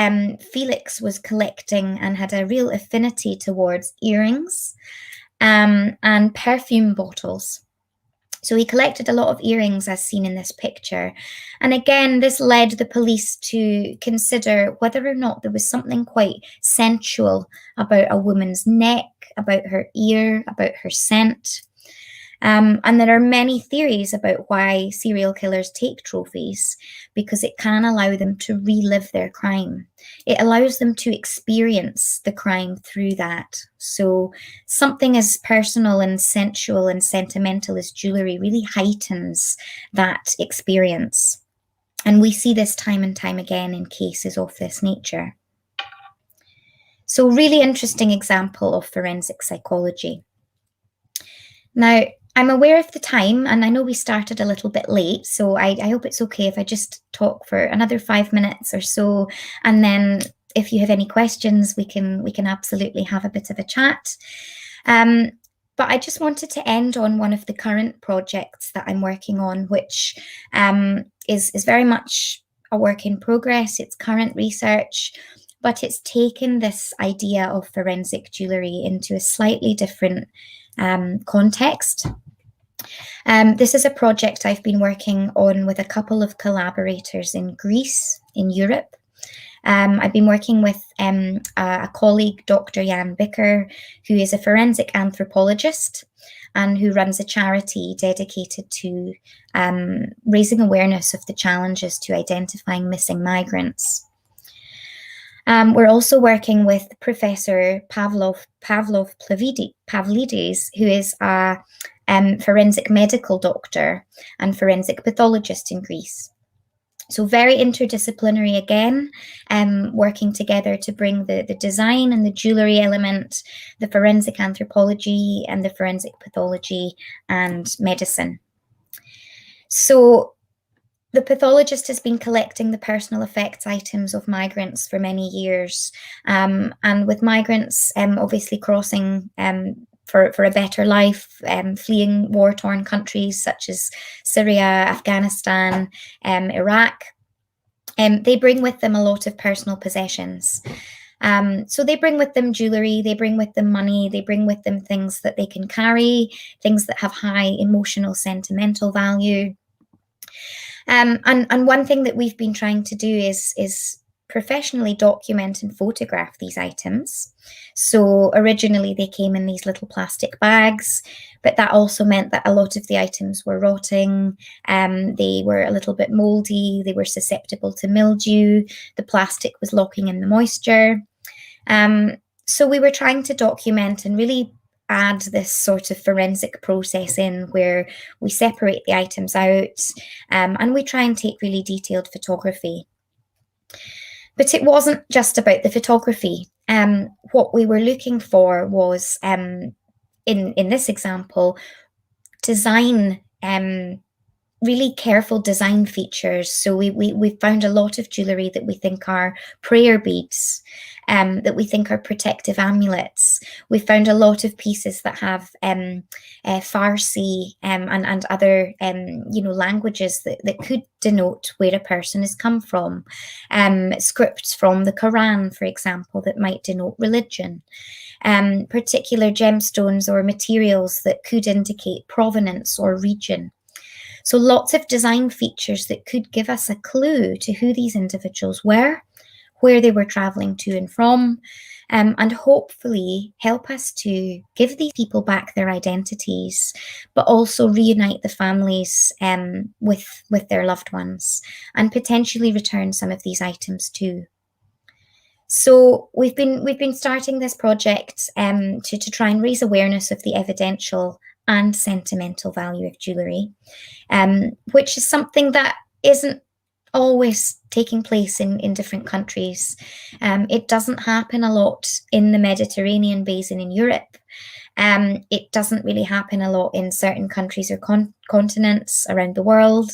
Felix was collecting and had a real affinity towards earrings and perfume bottles. So he collected a lot of earrings as seen in this picture. And again, this led the police to consider whether or not there was something quite sensual about a woman's neck, about her ear, about her scent. And there are many theories about why serial killers take trophies, because it can allow them to relive their crime. It allows them to experience the crime through that. So something as personal and sensual and sentimental as jewellery really heightens that experience. And we see this time and time again in cases of this nature. So really interesting example of forensic psychology. Now, I'm aware of the time, and I know we started a little bit late, so I hope it's okay if I just talk for another 5 minutes or so, and then if you have any questions, we can absolutely have a bit of a chat. But I just wanted to end on one of the current projects that I'm working on, which is very much a work in progress. It's current research, but it's taken this idea of forensic jewellery into a slightly different context. This is a project I've been working on with a couple of collaborators in Greece, in Europe. I've been working with a colleague, Dr. Jan Bicker, who is a forensic anthropologist, and who runs a charity dedicated to raising awareness of the challenges to identifying missing migrants. We're also working with Professor Pavlidis, who is a forensic medical doctor and forensic pathologist in Greece. So very interdisciplinary again, working together to bring the design and the jewellery element, the forensic anthropology and the forensic pathology and medicine. So the pathologist has been collecting the personal effects items of migrants for many years, and with migrants obviously crossing for a better life, fleeing war-torn countries such as Syria, Afghanistan, Iraq, they bring with them a lot of personal possessions. So they bring with them jewellery, they bring with them money, they bring with them things that they can carry, things that have high emotional, sentimental value. And one thing that we've been trying to do is professionally document and photograph these items. So originally they came in these little plastic bags, but that also meant that a lot of the items were rotting, they were a little bit moldy, they were susceptible to mildew, the plastic was locking in the moisture. So we were trying to document and really add this sort of forensic process in where we separate the items out, and we try and take really detailed photography. But it wasn't just about the photography. What we were looking for was, in this example, design, really careful design features. So we found a lot of jewellery that we think are prayer beads, that we think are protective amulets. We found a lot of pieces that have Farsi and other languages that could denote where a person has come from. Scripts from the Quran, for example, that might denote religion. Particular gemstones or materials that could indicate provenance or region. So lots of design features that could give us a clue to who these individuals were, where they were travelling to and from, and hopefully help us to give these people back their identities, but also reunite the families with their loved ones and potentially return some of these items too. So we've been starting this project to try and raise awareness of the evidential and sentimental value of jewellery, which is something that isn't always taking place in different countries. It doesn't happen a lot in the Mediterranean basin in Europe. It doesn't really happen a lot in certain countries or continents around the world.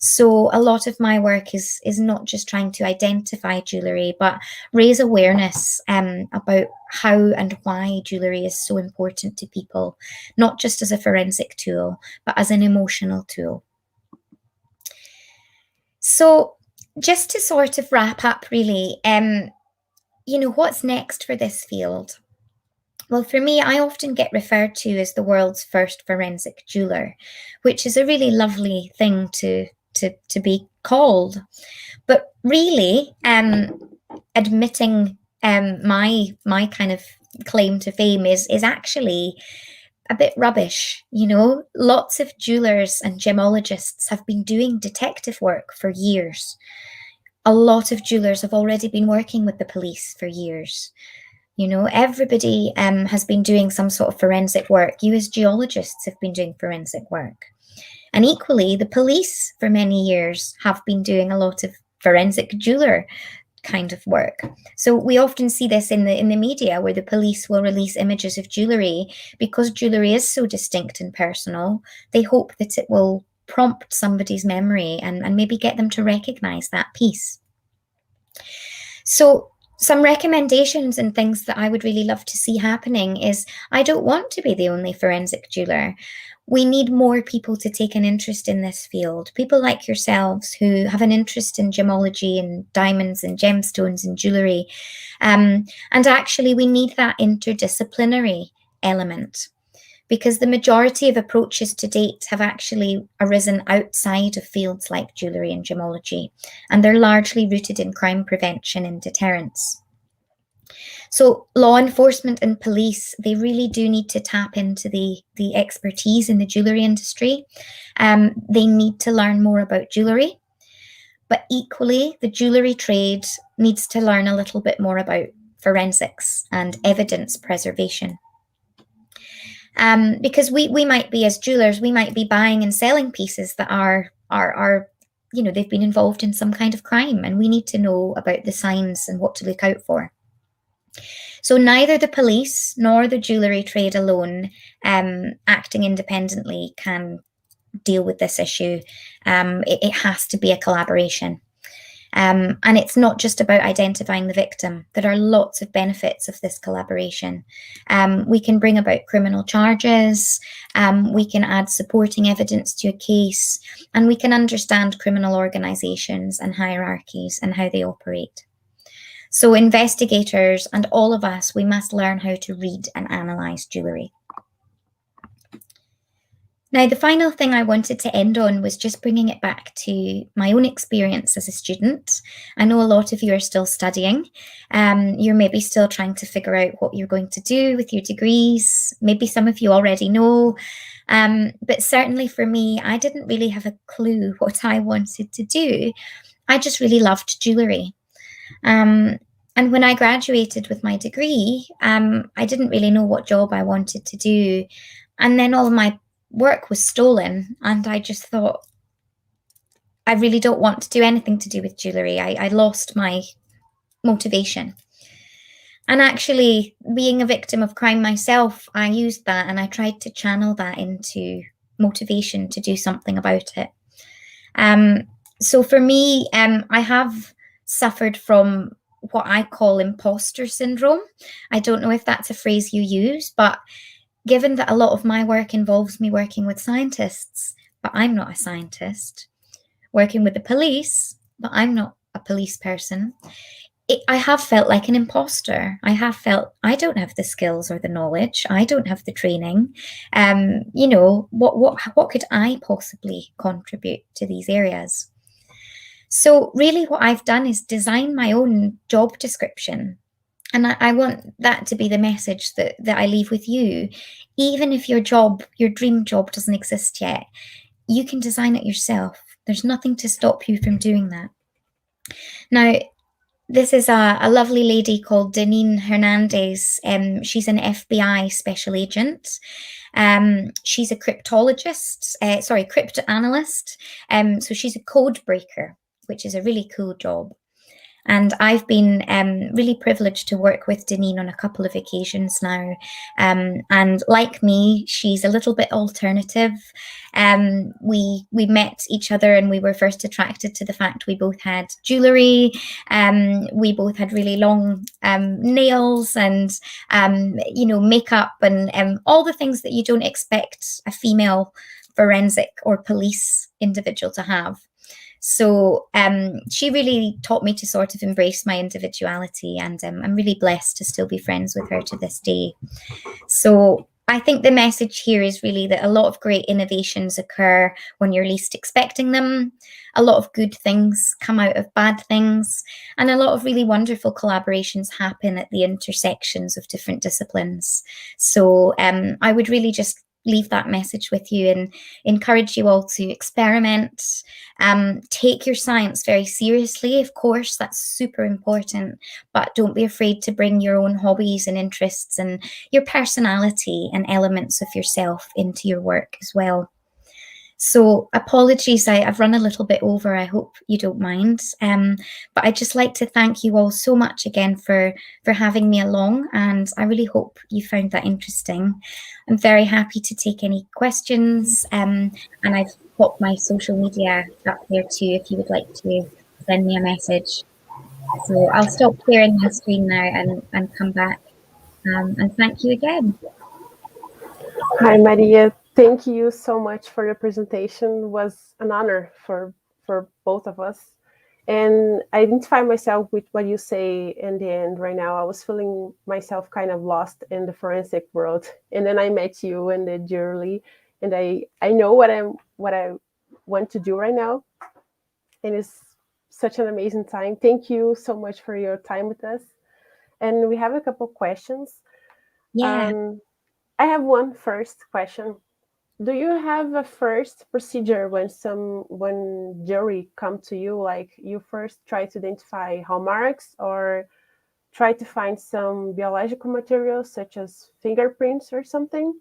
So a lot of my work is not just trying to identify jewellery, but raise awareness about how and why jewellery is so important to people, not just as a forensic tool, but as an emotional tool. So just to sort of wrap up really, what's next for this field? Well, for me, I often get referred to as the world's first forensic jeweller, which is a really lovely thing to be called. But really, admitting my kind of claim to fame is actually a bit rubbish. Lots of jewellers and gemologists have been doing detective work for years. A lot of jewellers have already been working with the police for years. Everybody has been doing some sort of forensic work. You as geologists have been doing forensic work. And equally, the police for many years have been doing a lot of forensic jeweller kind of work. So we often see this in the media, where the police will release images of jewellery because jewellery is so distinct and personal. They hope that it will prompt somebody's memory and maybe get them to recognise that piece. So some recommendations and things that I would really love to see happening is, I don't want to be the only forensic jeweller. We need more people to take an interest in this field. People like yourselves who have an interest in gemology and diamonds and gemstones and jewellery. And actually we need that interdisciplinary element, because the majority of approaches to date have actually arisen outside of fields like jewellery and gemology, and they're largely rooted in crime prevention and deterrence. So law enforcement and police, they really do need to tap into the expertise in the jewellery industry. They need to learn more about jewellery, but equally the jewellery trade needs to learn a little bit more about forensics and evidence preservation. Because we might be, as jewellers, we might be buying and selling pieces that are they've been involved in some kind of crime, and we need to know about the signs and what to look out for. So neither the police nor the jewellery trade alone, acting independently, can deal with this issue. It has to be a collaboration. And it's not just about identifying the victim. There are lots of benefits of this collaboration. We can bring about criminal charges, we can add supporting evidence to a case, and we can understand criminal organisations and hierarchies and how they operate. So investigators and all of us, we must learn how to read and analyse jewellery. Now, the final thing I wanted to end on was just bringing it back to my own experience as a student. I know a lot of you are still studying. You're maybe still trying to figure out what you're going to do with your degrees. Maybe some of you already know. But certainly for me, I didn't really have a clue what I wanted to do. I just really loved jewellery. And when I graduated with my degree, I didn't really know what job I wanted to do. And then all of my work was stolen, and I just thought, I really don't want to do anything to do with jewellery. I lost my motivation. And actually, being a victim of crime myself, I used that and I tried to channel that into motivation to do something about it. So for me, I have suffered from what I call imposter syndrome. I don't know if that's a phrase you use, but given that a lot of my work involves me working with scientists, but I'm not a scientist, working with the police, but I'm not a police person, I have felt like an imposter. I have felt I don't have the skills or the knowledge. I don't have the training. What could I possibly contribute to these areas? So really what I've done is design my own job description. And I want that to be the message that I leave with you. Even if your dream job doesn't exist yet, you can design it yourself. There's nothing to stop you from doing that. Now, this is a lovely lady called Deneen Hernandez. She's an FBI special agent. She's a cryptanalyst. So she's a code breaker, which is a really cool job. And I've been really privileged to work with Deneen on a couple of occasions now. And like me, she's a little bit alternative. We met each other and we were first attracted to the fact we both had jewellery. We both had really long nails and, makeup and all the things that you don't expect a female forensic or police individual to have. So she really taught me to sort of embrace my individuality, and I'm really blessed to still be friends with her to this day. So I think the message here is really that a lot of great innovations occur when you're least expecting them. A lot of good things come out of bad things, and a lot of really wonderful collaborations happen at the intersections of different disciplines. So I would really just leave that message with you and encourage you all to experiment. Take your science very seriously, of course, that's super important, but don't be afraid to bring your own hobbies and interests and your personality and elements of yourself into your work as well. So apologies, I've run a little bit over, I hope you don't mind. But I'd just like to thank you all so much again for having me along, and I really hope you found that interesting. I'm very happy to take any questions, and I've popped my social media up there too if you would like to send me a message. So I'll stop sharing my screen now and come back, and thank you again. Hi, Maria. Thank you so much for your presentation. It was an honor for both of us. And I identify myself with what you say in the end right now. I was feeling myself kind of lost in the forensic world. And then I met you in the jewelry, and I know what I want to do right now. And it's such an amazing time. Thank you so much for your time with us. and we have a couple questions. Yeah. I have one first question. Do you have a first procedure when jewelry come to you? Like you first try to identify hallmarks or try to find some biological materials such as fingerprints or something?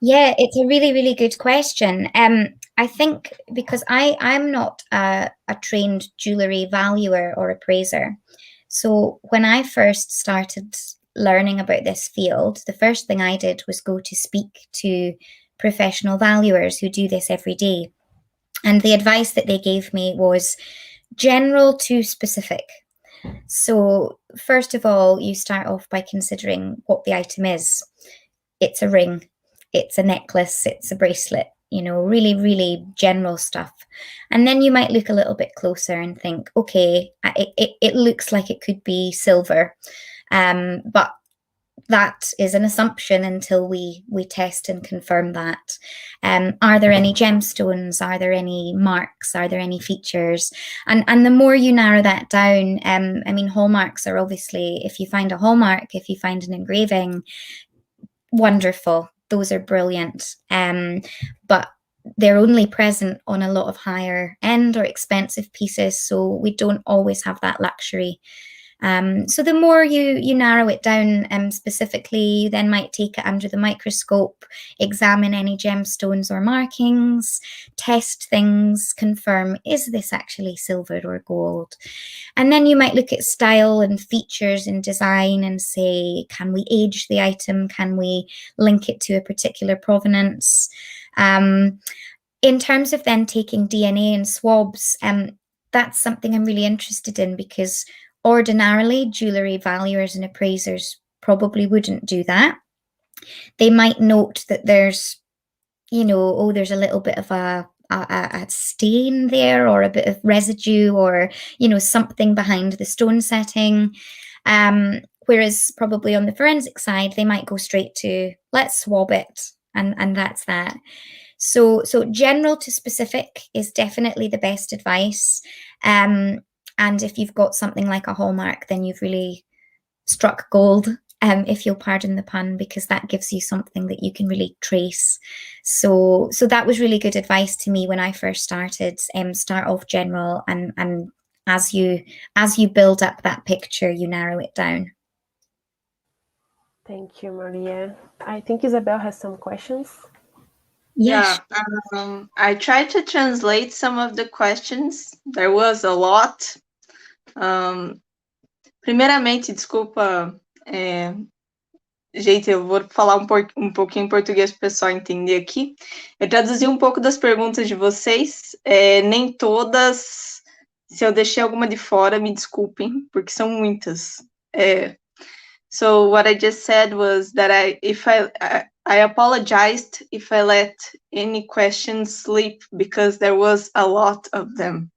Yeah, it's a really, really good question. I think because I'm not a trained jewellery valuer or appraiser. So when I first started learning about this field, the first thing I did was go to speak to professional valuers who do this every day. And the advice that they gave me was general to specific. So first of all, you start off by considering what the item is. It's a ring, it's a necklace, it's a bracelet, really, really general stuff. And then you might look a little bit closer and think, okay, it looks like it could be silver. But that is an assumption until we test and confirm that. Are there any gemstones? Are there any marks? Are there any features? And the more you narrow that down, hallmarks are obviously, if you find a hallmark, if you find an engraving, wonderful. Those are brilliant. But they're only present on a lot of higher end or expensive pieces, so we don't always have that luxury. So the more you narrow it down specifically, you then might take it under the microscope, examine any gemstones or markings, test things, confirm, is this actually silver or gold? And then you might look at style and features and design and say, can we age the item? Can we link it to a particular provenance? In terms of then taking DNA and swabs, that's something I'm really interested in because ordinarily, jewellery valuers and appraisers probably wouldn't do that. They might note that there's, there's a little bit of a stain there or a bit of residue or, something behind the stone setting. Whereas probably on the forensic side, they might go straight to, let's swab it. And that's that. So general to specific is definitely the best advice. And if you've got something like a hallmark, then you've really struck gold, if you'll pardon the pun, because that gives you something that you can really trace. So that was really good advice to me when I first started. Start off general, and as you build up that picture, you narrow it down. Thank you, Maria. I think Isabel has some questions. Yeah, I tried to translate some of the questions. There was a lot. Primeiramente, desculpa, gente, eu vou falar um pouquinho em português para o pessoal entender aqui. Eu traduzi um pouco das perguntas de vocês, nem todas, se eu deixei alguma de fora, me desculpem, porque são muitas. So what I just said was that I apologized if I let any questions slip because there was a lot of them.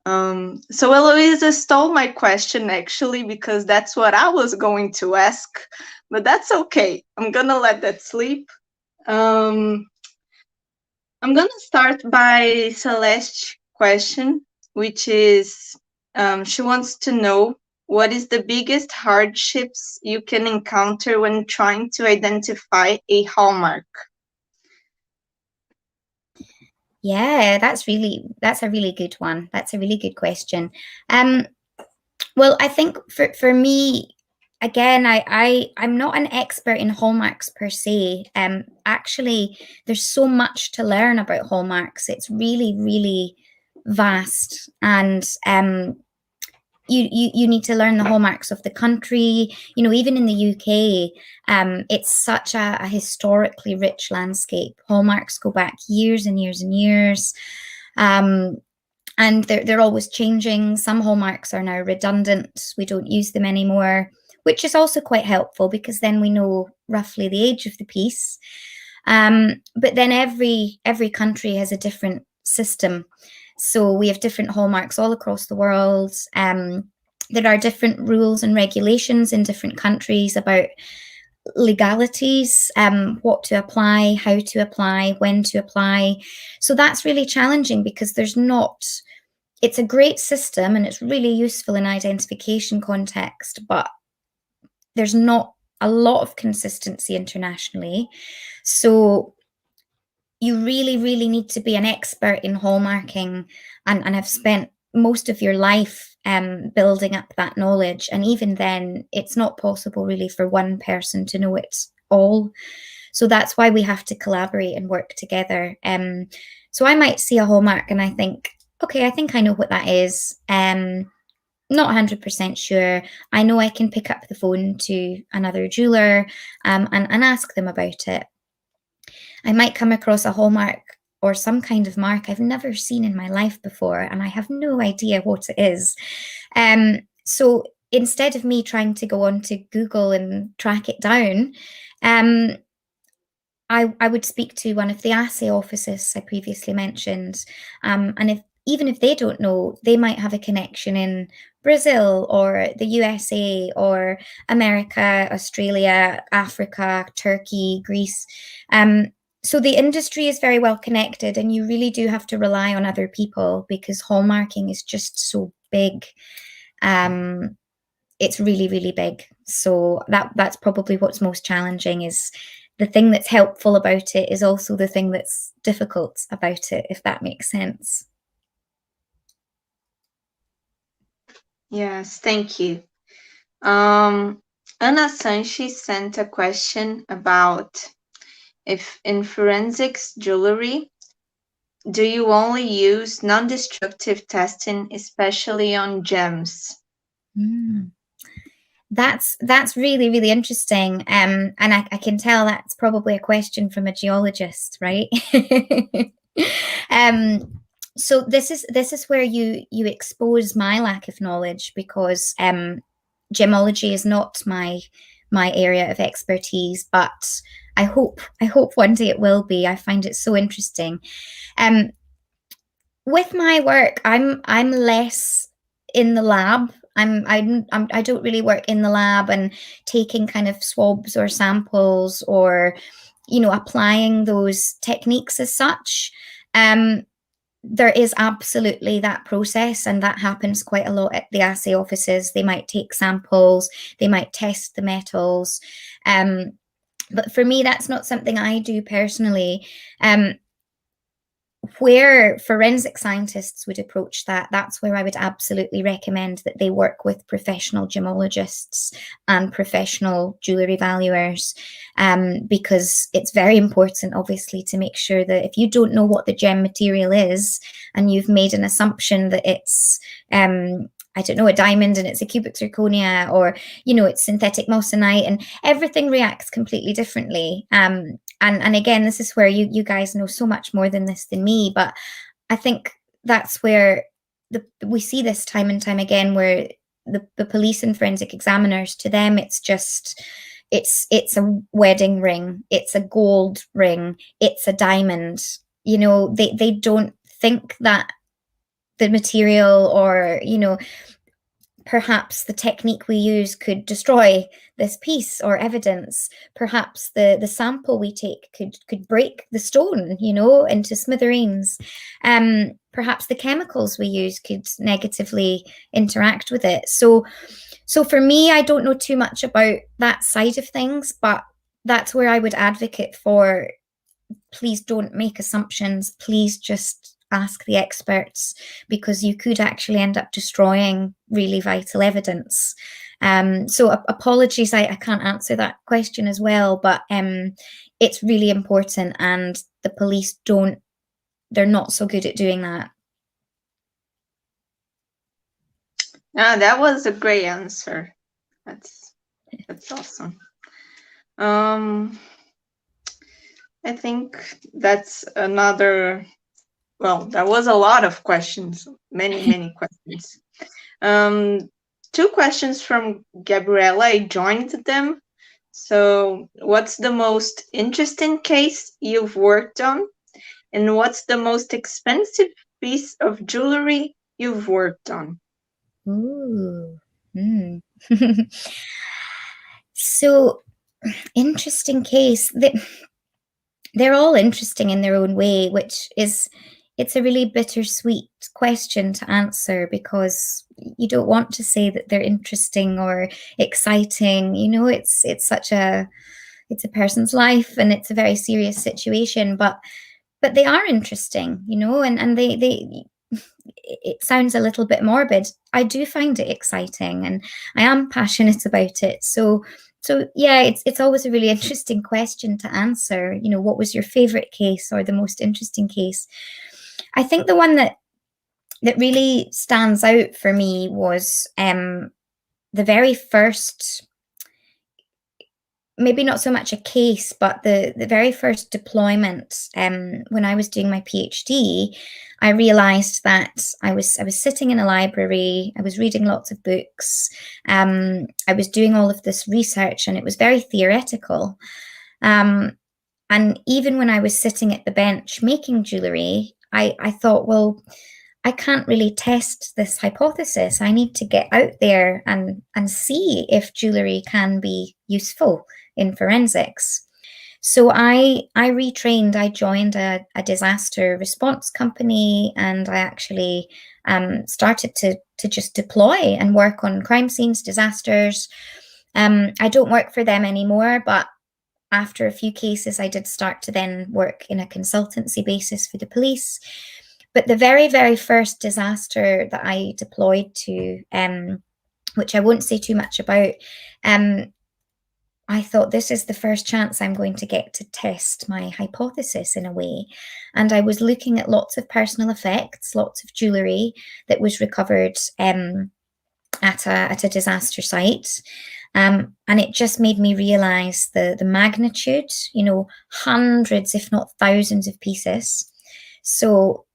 So Eloisa stole my question actually because that's what I was going to ask, but that's okay. I'm gonna let that sleep. I'm gonna start by Celeste's question, which is she wants to know what is the biggest hardships you can encounter when trying to identify a hallmark? Yeah, that's a really good one. That's a really good question. Well, I think for me, again, I'm not an expert in hallmarks per se. Actually, there's so much to learn about hallmarks. It's really, really vast, and you need to learn the hallmarks of the country. Even in the UK, it's such a historically rich landscape. Hallmarks go back years and years and years. And they're always changing. Some hallmarks are now redundant. We don't use them anymore, which is also quite helpful because then we know roughly the age of the piece. But then every country has a different system. So we have different hallmarks all across the world. There are different rules and regulations in different countries about legalities, what to apply, how to apply, when to apply. So that's really challenging because there's not it's a great system and it's really useful in identification context, but there's not a lot of consistency internationally. So you really, really need to be an expert in hallmarking and have spent most of your life building up that knowledge. And even then, it's not possible really for one person to know it all. So that's why we have to collaborate and work together. So I might see a hallmark and I think, okay, I think I know what that is. Not 100% sure. I know I can pick up the phone to another jeweler and ask them about it. I might come across a hallmark or some kind of mark I've never seen in my life before, and I have no idea what it is. So instead of me trying to go on to Google and track it down, I would speak to one of the assay offices I previously mentioned. And even if they don't know, they might have a connection in Brazil or the USA or America, Australia, Africa, Turkey, Greece. So the industry is very well connected, and you really do have to rely on other people because hallmarking is just so big. It's really, really big. So that's probably what's most challenging. Is the thing that's helpful about it is also the thing that's difficult about it, if that makes sense. Yes, thank you. Anna Sanchi sent a question about if in forensics jewelry, do you only use non-destructive testing, especially on gems? That's really, really interesting. And I can tell that's probably a question from a geologist, right? So this is where you expose my lack of knowledge, because gemology is not my area of expertise, but I hope one day it will be. I find it so interesting. With my work, I'm less in the lab. I don't really work in the lab and taking kind of swabs or samples or, applying those techniques as such. There is absolutely that process, and that happens quite a lot at the assay offices. They might take samples, they might test the metals. But for me, that's not something I do personally. Where forensic scientists would approach that's where I would absolutely recommend that they work with professional gemologists and professional jewellery valuers, because it's very important, obviously, to make sure that if you don't know what the gem material is and you've made an assumption that it's I don't know, a diamond and it's a cubic zirconia, or, it's synthetic moissanite, and everything reacts completely differently. And again, this is where you guys know so much more than this than me, but I think that's where we see this time and time again, where the police and forensic examiners, to them, it's just, it's a wedding ring, it's a gold ring, it's a diamond. They don't think that the material or, perhaps the technique we use could destroy this piece or evidence. Perhaps the sample we take could break the stone, into smithereens. Perhaps the chemicals we use could negatively interact with it. So for me, I don't know too much about that side of things, but that's where I would advocate for, please don't make assumptions. Please just ask the experts, because you could actually end up destroying really vital evidence. So apologies, I can't answer that question as well, but it's really important, and the police they're not so good at doing that. That was a great answer. That's awesome. I think that's another. Well, that was a lot of questions, many questions. 2 questions from Gabriella, I joined them. So what's the most interesting case you've worked on? And what's the most expensive piece of jewelry you've worked on? Ooh. So, interesting case. They're all interesting in their own way, which is it's a really bittersweet question to answer, because you don't want to say that they're interesting or exciting. You know, it's a person's life, and it's a very serious situation, but they are interesting, you know, and they it sounds a little bit morbid. I do find it exciting, and I am passionate about it. So yeah, it's always a really interesting question to answer. You know, what was your favorite case or the most interesting case? I think the one that really stands out for me was the very first, maybe not so much a case, but the very first deployment. When I was doing my PhD, I realized that I was sitting in a library. I was reading lots of books. I was doing all of this research, and it was very theoretical. And even when I was sitting at the bench making jewellery, I thought, well, I can't really test this hypothesis. I need to get out there and see if jewellery can be useful in forensics. So I retrained. I joined a disaster response company, and I actually started to just deploy and work on crime scenes, disasters. I don't work for them anymore, but after a few cases, I did start to then work in a consultancy basis for the police. But the very, very first disaster that I deployed to, which I won't say too much about, I thought, this is the first chance I'm going to get to test my hypothesis in a way. And I was looking at lots of personal effects, lots of jewellery that was recovered at a disaster site. And it just made me realise the magnitude, you know, hundreds, if not thousands of pieces. So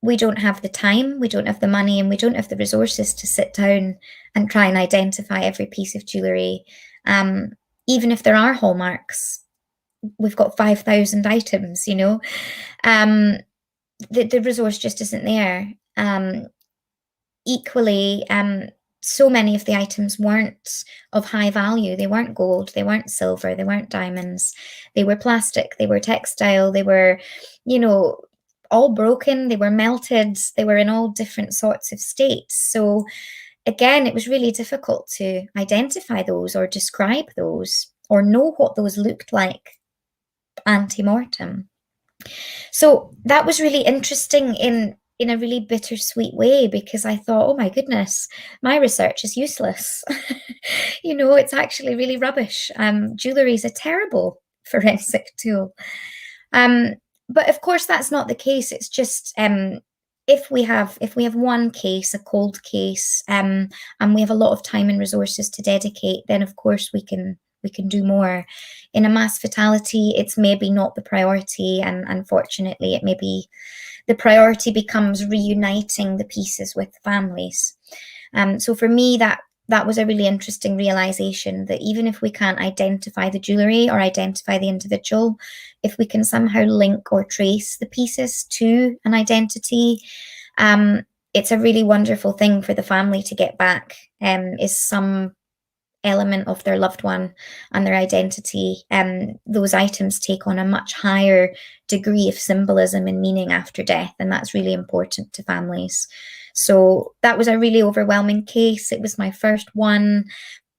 we don't have the time, we don't have the money, and we don't have the resources to sit down and try and identify every piece of jewellery. Even if there are hallmarks, we've got 5,000 items, you know. The resource just isn't there. Equally, so many of the items weren't of high value. They weren't gold, they weren't silver, they weren't diamonds. They were plastic, they were textile, they were, you know, all broken, they were melted, they were in all different sorts of states. So again, it was really difficult to identify those or describe those or know what those looked like ante-mortem. So that was really interesting in a really bittersweet way, because I thought, oh my goodness, my research is useless. You know, it's actually really rubbish. Jewellery is a terrible forensic tool. But of course, that's not the case. It's just if we have one case, a cold case, and we have a lot of time and resources to dedicate, then of course we can do more. In a mass fatality, it's maybe not the priority, and unfortunately, it may be the priority becomes reuniting the pieces with families. So for me, that was a really interesting realization, that even if we can't identify the jewellery or identify the individual, if we can somehow link or trace the pieces to an identity, it's a really wonderful thing for the family to get back, is some element of their loved one and their identity. Those items take on a much higher degree of symbolism and meaning after death, and that's really important to families. So that was a really overwhelming case. It was my first one,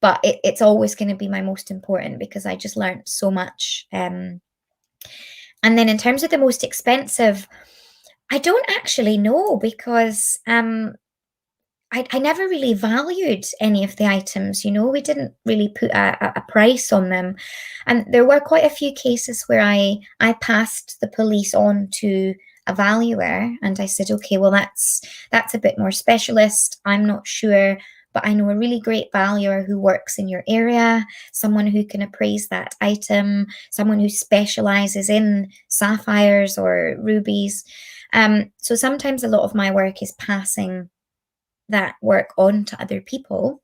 but it's always going to be my most important, because I just learned so much. And then in terms of the most expensive, I don't actually know, because I never really valued any of the items, you know. We didn't really put a price on them. And there were quite a few cases where I passed the police on to a valuer, and I said, okay, well, that's a bit more specialist. I'm not sure, but I know a really great valuer who works in your area, someone who can appraise that item, someone who specializes in sapphires or rubies. So sometimes a lot of my work is passing that work on to other people.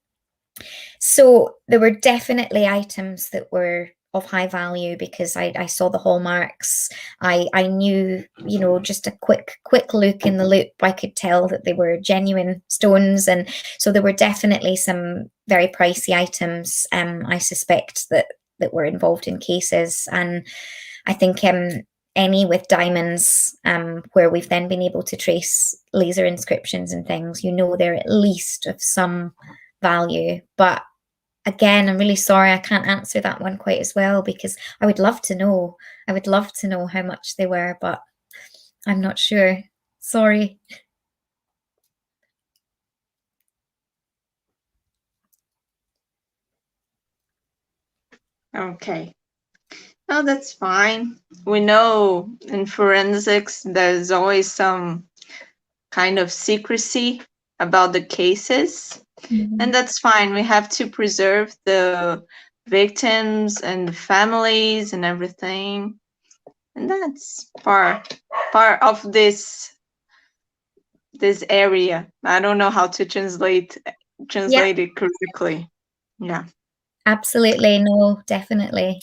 So there were definitely items that were of high value, because I saw the hallmarks. I knew, you know, just a quick look in the loop, I could tell that they were genuine stones. And so there were definitely some very pricey items, I suspect, that were involved in cases. And I think any with diamonds, where we've then been able to trace laser inscriptions and things, you know they're at least of some value. But again, I'm really sorry I can't answer that one quite as well, because I would love to know. I would love to know how much they were, but I'm not sure. Sorry. Okay. Oh, that's fine. We know in forensics there's always some kind of secrecy about the cases, and that's fine. We have to preserve the victims and the families and everything, and that's part of this area. I don't know how to translate it correctly. Yeah. Absolutely. No, definitely.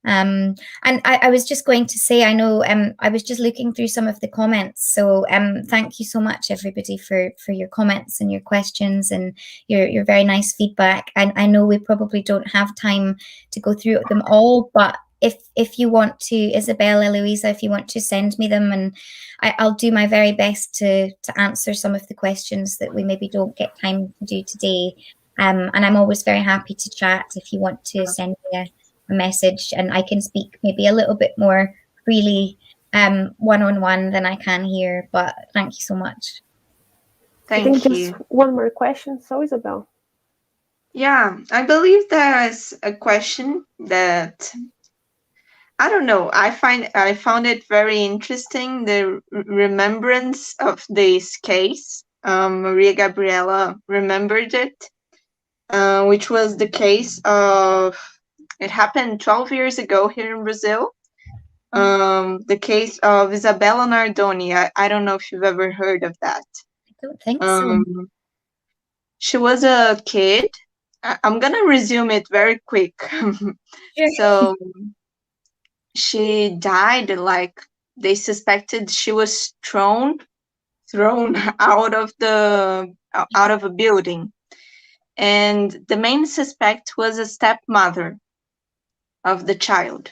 And I was just going to say, I know I was just looking through some of the comments. So thank you so much, everybody, for your comments and your questions and your very nice feedback. And I know we probably don't have time to go through them all, but if you want to, Isabel, Eloisa, if you want to send me them, and I'll do my very best to answer some of the questions that we maybe don't get time to do today. And I'm always very happy to chat if you want to send me a message, and I can speak maybe a little bit more freely one-on-one than I can here, but thank you so much. I think just one more question. So Isabel. Yeah, I believe there's a question that, I don't know, I found it very interesting, the remembrance of this case. Maria Gabriela remembered it, which was the case of, it happened 12 years ago here in Brazil. The case of Isabella Nardoni. I don't know if you've ever heard of that. I don't think so. She was a kid. I'm gonna resume it very quick. So she died, like, they suspected she was thrown out of a building, and the main suspect was a stepmother of the child.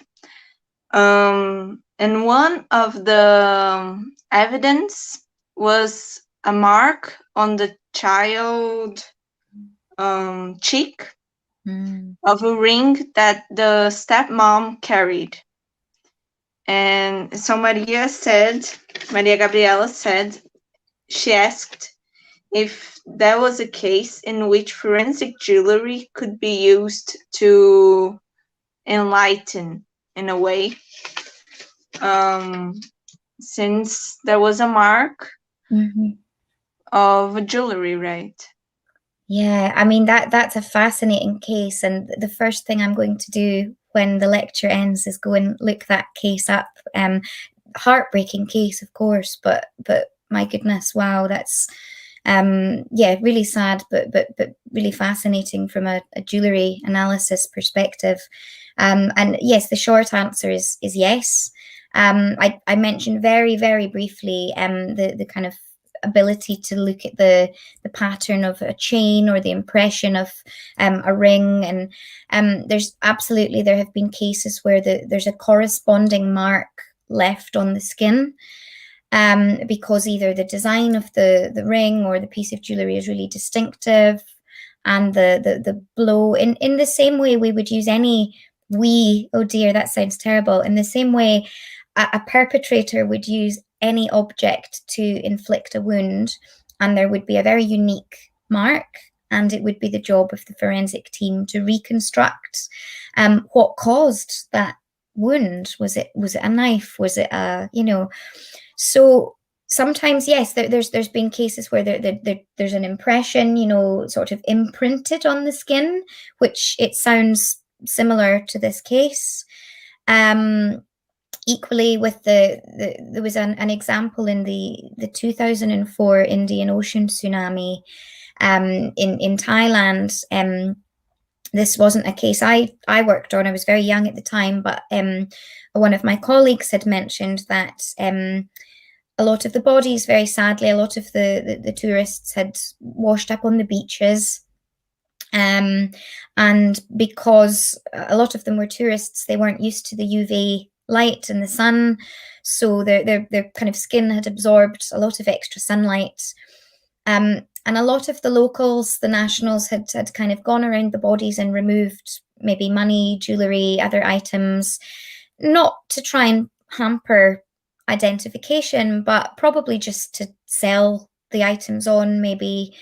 And one of the evidence was a mark on the child cheek of a ring that the stepmom carried. And so Maria Gabriela said, she asked if there was a case in which forensic jewelry could be used to enlighten, in a way, since there was a mark of jewelry, right? Yeah, I mean, that's a fascinating case, and the first thing I'm going to do when the lecture ends is go and look that case up. Heartbreaking case, of course, but my goodness, wow, that's really sad, but really fascinating from a jewelry analysis perspective. And yes, the short answer is yes. I mentioned very, very briefly the kind of ability to look at the pattern of a chain or the impression of a ring, and there have been cases where there's a corresponding mark left on the skin, because either the design of the ring or the piece of jewelry is really distinctive, and the blow, in the same way we would use oh dear, that sounds terrible, in the same way a perpetrator would use any object to inflict a wound, and there would be a very unique mark, and it would be the job of the forensic team to reconstruct what caused that wound. Was it a knife? Was it so sometimes, yes, there's been cases where there's an impression, sort of imprinted on the skin, which it sounds similar to this case. Equally, with there was an example in the 2004 Indian Ocean tsunami in Thailand. This wasn't a case I worked on. I was very young at the time, but one of my colleagues had mentioned that a lot of the bodies, very sadly, a lot of the tourists had washed up on the beaches. And because a lot of them were tourists, they weren't used to the UV light in the sun, so their kind of skin had absorbed a lot of extra sunlight. And a lot of the locals, the nationals, had kind of gone around the bodies and removed maybe money, jewellery, other items, not to try and hamper identification, but probably just to sell the items on, maybe.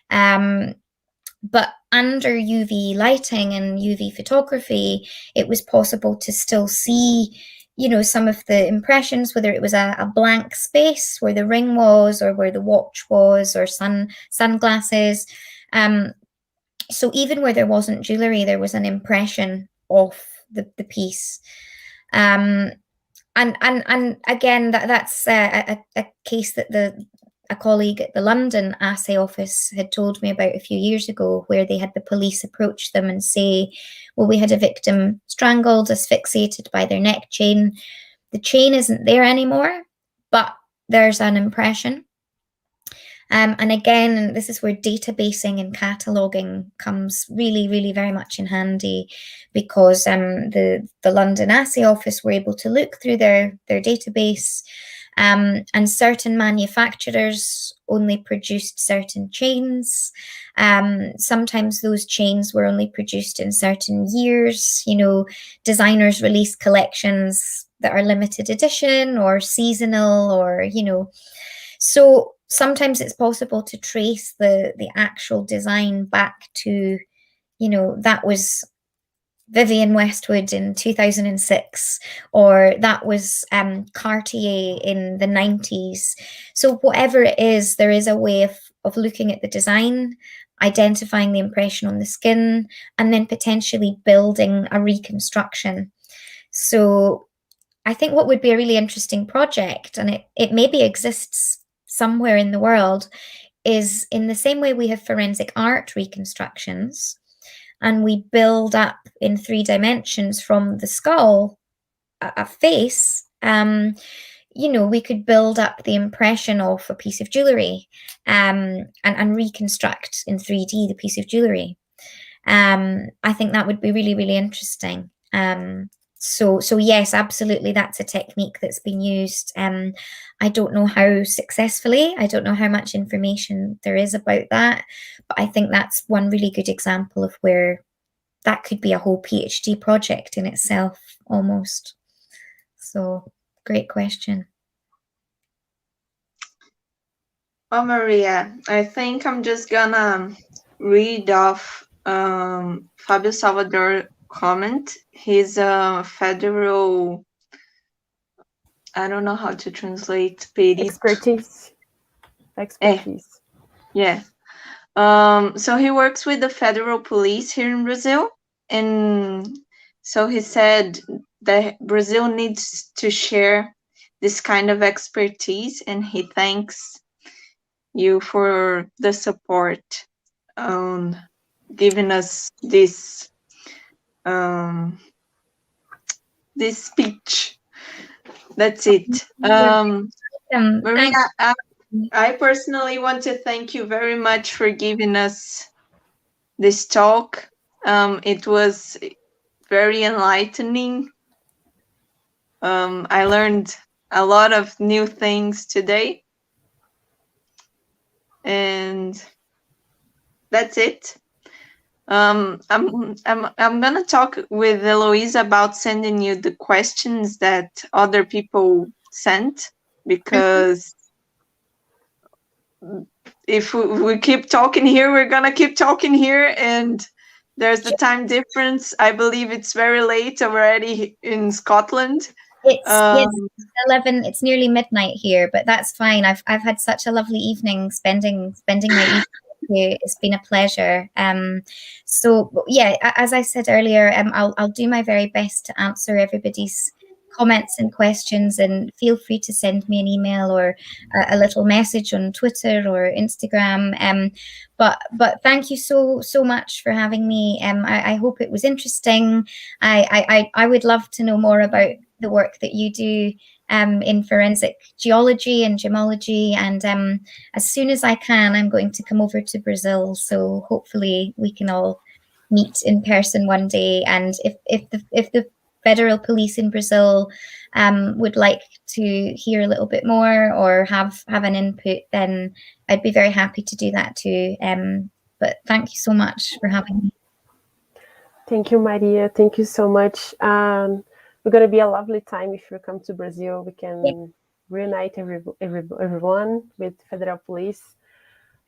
But under UV lighting and UV photography, it was possible to still see, you know, some of the impressions, whether it was a blank space where the ring was, or where the watch was, or sunglasses. So even where there wasn't jewellery, there was an impression of the piece. And again, that's a case that a colleague at the London Assay Office had told me about a few years ago, where they had the police approach them and say, well, we had a victim strangled, asphyxiated by their neck chain. The chain isn't there anymore, but there's an impression. And again, this is where databasing and cataloguing comes really, really very much in handy, because the London Assay Office were able to look through their database, and certain manufacturers only produced certain chains. Sometimes those chains were only produced in certain years. You know, designers release collections that are limited edition or seasonal, or, you know, so sometimes it's possible to trace the actual design back to, you know, that was Vivienne Westwood in 2006, or that was Cartier in the 90s. So whatever it is, there is a way of looking at the design, identifying the impression on the skin, and then potentially building a reconstruction. So I think what would be a really interesting project, and it maybe exists somewhere in the world, is in the same way we have forensic art reconstructions, and we build up in 3 dimensions from the skull a face. You know, we could build up the impression of a piece of jewellery, and reconstruct in 3D the piece of jewellery. I think that would be really, really interesting. So yes, absolutely, that's a technique that's been used. I don't know how successfully, I don't know how much information there is about that, but I think that's one really good example of where that could be a whole PhD project in itself, almost. So, great question. Oh, Maria, I think I'm just gonna read off Fabio Salvador comment. He's a federal, I don't know how to translate expertise. Yeah. So he works with the federal police here in Brazil, and so he said that Brazil needs to share this kind of expertise, and he thanks you for the support, giving us this this speech. That's it. Maria, I personally want to thank you very much for giving us this talk. It was very enlightening. I learned a lot of new things today. And that's it. I'm gonna talk with Eloise about sending you the questions that other people sent, because if we keep talking here, we're gonna keep talking here, and there's the time difference. I believe it's very late already in Scotland. Yes, 11. It's nearly midnight here, but that's fine. I've had such a lovely evening spending my evening here. It's been a pleasure. So yeah, as I said earlier, I'll do my very best to answer everybody's comments and questions, and feel free to send me an email or a little message on Twitter or Instagram. But thank you so much for having me. I hope it was interesting. I would love to know more about the work that you do in forensic geology and gemology, and as soon as I can, I'm going to come over to Brazil, so hopefully we can all meet in person one day. And if the Federal Police in Brazil would like to hear a little bit more or have an input, then I'd be very happy to do that too. But thank you so much for having me. Thank you, Maria. Thank you so much. It's going to be a lovely time if you come to Brazil. We can reunite everyone with Federal Police.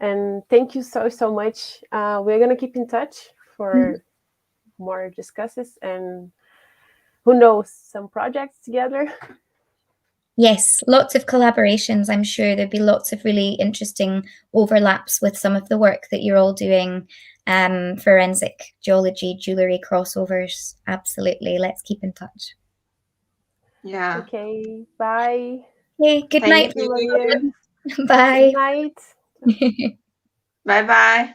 And thank you so much. We're going to keep in touch for more discussions and who knows, some projects together. Yes, lots of collaborations. I'm sure there'd be lots of really interesting overlaps with some of the work that you're all doing. Forensic, geology, jewellery crossovers. Absolutely. Let's keep in touch. Yeah. Okay. Bye. Okay. Good night. You. Bye. Good night. Bye-bye.